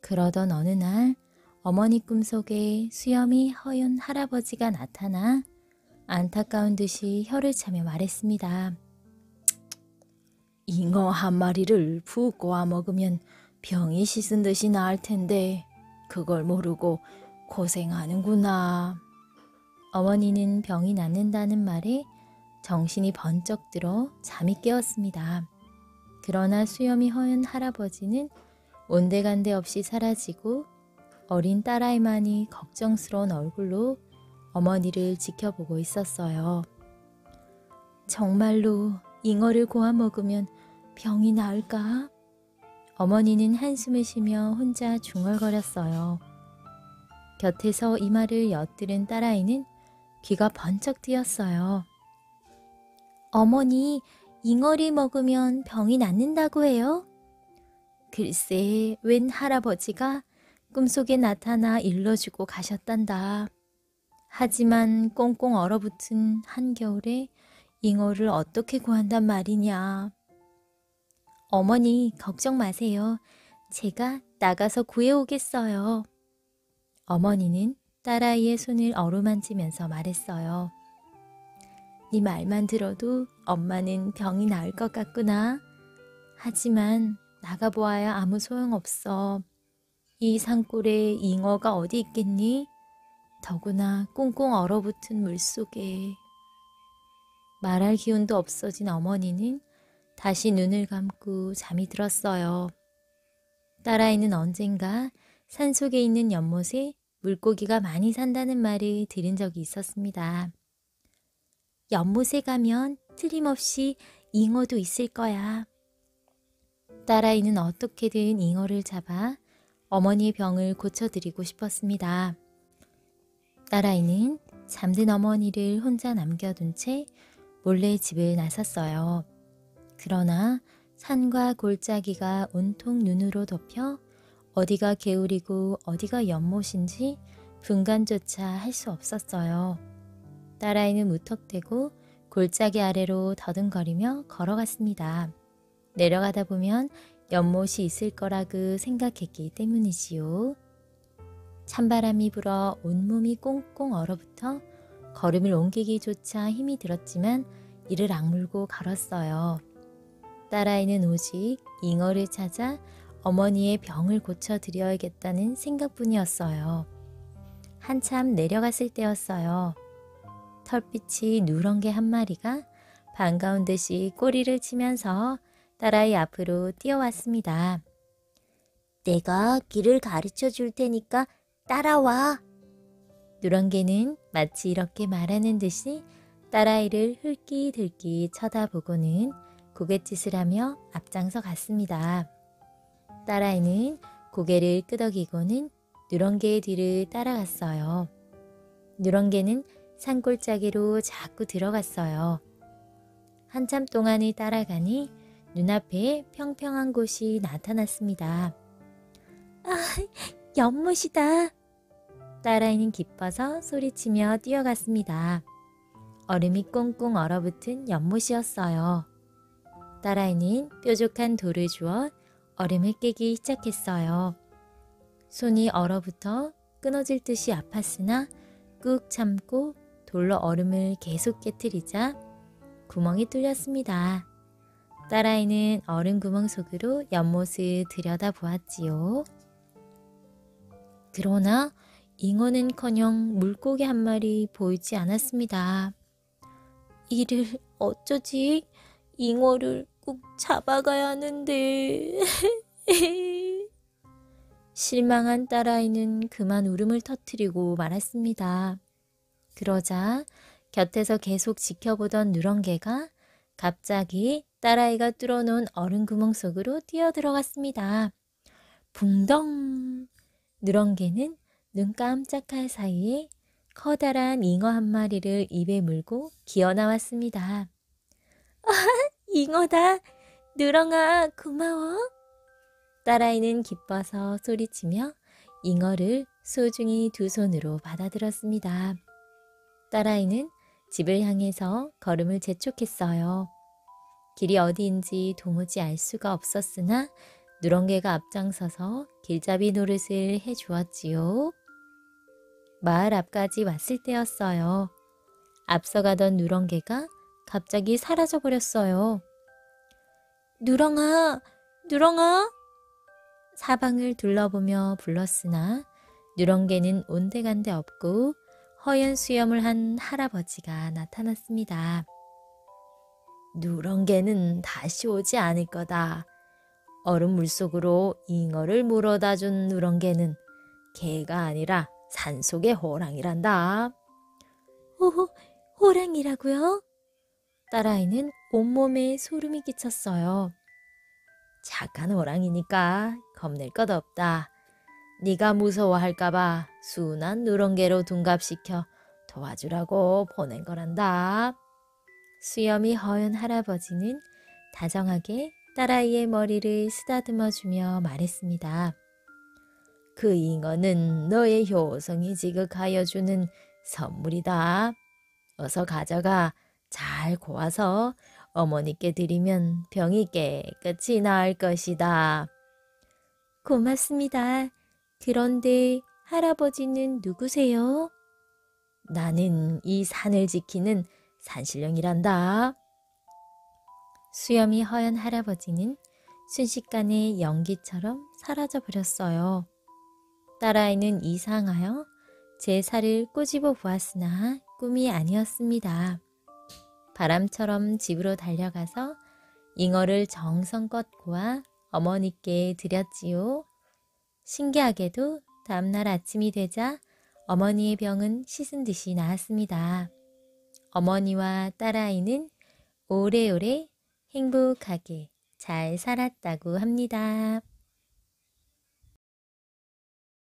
그러던 어느 날 어머니 꿈속에 수염이 허연 할아버지가 나타나 안타까운 듯이 혀를 차며 말했습니다. 잉어 한 마리를 푹 꼬아 먹으면 병이 씻은 듯이 나을 텐데 그걸 모르고 고생하는구나. 어머니는 병이 낫는다는 말에 정신이 번쩍 들어 잠이 깨었습니다. 그러나 수염이 허연 할아버지는 온데간데 없이 사라지고 어린 딸아이만이 걱정스러운 얼굴로 어머니를 지켜보고 있었어요. 정말로 잉어를 고아 먹으면 병이 나을까? 어머니는 한숨을 쉬며 혼자 중얼거렸어요. 곁에서 이 말을 엿들은 딸아이는 귀가 번쩍 뜨였어요. 어머니, 잉어를 먹으면 병이 낫는다고 해요? 글쎄, 웬 할아버지가 꿈속에 나타나 일러주고 가셨단다. 하지만 꽁꽁 얼어붙은 한겨울에 잉어를 어떻게 구한단 말이냐. 어머니, 걱정 마세요. 제가 나가서 구해오겠어요. 어머니는 딸아이의 손을 어루만지면서 말했어요. 네 말만 들어도 엄마는 병이 나을 것 같구나. 하지만 나가보아야 아무 소용없어. 이 산골에 잉어가 어디 있겠니? 더구나 꽁꽁 얼어붙은 물속에. 말할 기운도 없어진 어머니는 다시 눈을 감고 잠이 들었어요. 딸아이는 언젠가 산속에 있는 연못에 물고기가 많이 산다는 말을 들은 적이 있었습니다. 연못에 가면 틀림없이 잉어도 있을 거야. 딸아이는 어떻게든 잉어를 잡아 어머니의 병을 고쳐드리고 싶었습니다. 딸아이는 잠든 어머니를 혼자 남겨둔 채 몰래 집을 나섰어요. 그러나 산과 골짜기가 온통 눈으로 덮여 어디가 개울이고 어디가 연못인지 분간조차 할 수 없었어요. 딸아이는 무턱대고 골짜기 아래로 더듬거리며 걸어갔습니다. 내려가다 보면 연못이 있을 거라고 생각했기 때문이지요. 찬바람이 불어 온몸이 꽁꽁 얼어붙어 걸음을 옮기기조차 힘이 들었지만 이를 악물고 걸었어요. 딸아이는 오직 잉어를 찾아 어머니의 병을 고쳐드려야겠다는 생각뿐이었어요. 한참 내려갔을 때였어요. 털빛이 누런 개 한 마리가 반가운 듯이 꼬리를 치면서 딸아이 앞으로 뛰어왔습니다. 내가 길을 가르쳐 줄 테니까 따라와. 누런 개는 마치 이렇게 말하는 듯이 딸아이를 흘끼들끼 쳐다보고는 고갯짓을 하며 앞장서 갔습니다. 딸아이는 고개를 끄덕이고는 누런개의 뒤를 따라갔어요. 누런개는 산골짜기로 자꾸 들어갔어요. 한참 동안을 따라가니 눈앞에 평평한 곳이 나타났습니다. 아, 연못이다. 딸아이는 기뻐서 소리치며 뛰어갔습니다. 얼음이 꽁꽁 얼어붙은 연못이었어요. 딸아이는 뾰족한 돌을 주워 얼음을 깨기 시작했어요. 손이 얼어붙어 끊어질 듯이 아팠으나 꾹 참고 돌로 얼음을 계속 깨트리자 구멍이 뚫렸습니다. 딸아이는 얼음 구멍 속으로 연못을 들여다보았지요. 그러나 잉어는커녕 물고기 한 마리 보이지 않았습니다. 이를 어쩌지? 잉어를 꼭 잡아가야 하는데. 실망한 딸아이는 그만 울음을 터뜨리고 말았습니다. 그러자 곁에서 계속 지켜보던 누런개가 갑자기 딸아이가 뚫어놓은 얼음 구멍 속으로 뛰어들어갔습니다. 붕덩! 누런개는 눈 깜짝할 사이에 커다란 잉어 한 마리를 입에 물고 기어나왔습니다. 아, 잉어다! 누렁아, 고마워. 딸아이는 기뻐서 소리치며 잉어를 소중히 두 손으로 받아들었습니다. 딸아이는 집을 향해서 걸음을 재촉했어요. 길이 어디인지 도무지 알 수가 없었으나 누렁개가 앞장서서 길잡이 노릇을 해주었지요. 마을 앞까지 왔을 때였어요. 앞서가던 누렁개가 갑자기 사라져버렸어요. 누렁아, 누렁아! 사방을 둘러보며 불렀으나 누렁개는 온데간데 없고 허연 수염을 한 할아버지가 나타났습니다. 누렁개는 다시 오지 않을 거다. 얼음 물속으로 잉어를 물어다 준 누렁개는 개가 아니라 산속의 호랑이란다. 오, 호랑이라고요? 딸아이는 온몸에 소름이 끼쳤어요. 착한 호랑이니까 겁낼 것 없다. 네가 무서워할까봐 순한 누렁개로 둔갑시켜 도와주라고 보낸 거란다. 수염이 허연 할아버지는 다정하게 딸아이의 머리를 쓰다듬어주며 말했습니다. 그 잉어는 너의 효성이 지극하여 주는 선물이다. 어서 가져가 잘 고아서 어머니께 드리면 병이 깨끗이 나을 것이다. 고맙습니다. 그런데 할아버지는 누구세요? 나는 이 산을 지키는 산신령이란다. 수염이 허연 할아버지는 순식간에 연기처럼 사라져 버렸어요. 딸아이는 이상하여 제사를 꼬집어 보았으나 꿈이 아니었습니다. 바람처럼 집으로 달려가서 잉어를 정성껏 고아 어머니께 드렸지요. 신기하게도 다음날 아침이 되자 어머니의 병은 씻은 듯이 나았습니다. 어머니와 딸아이는 오래오래 행복하게 잘 살았다고 합니다.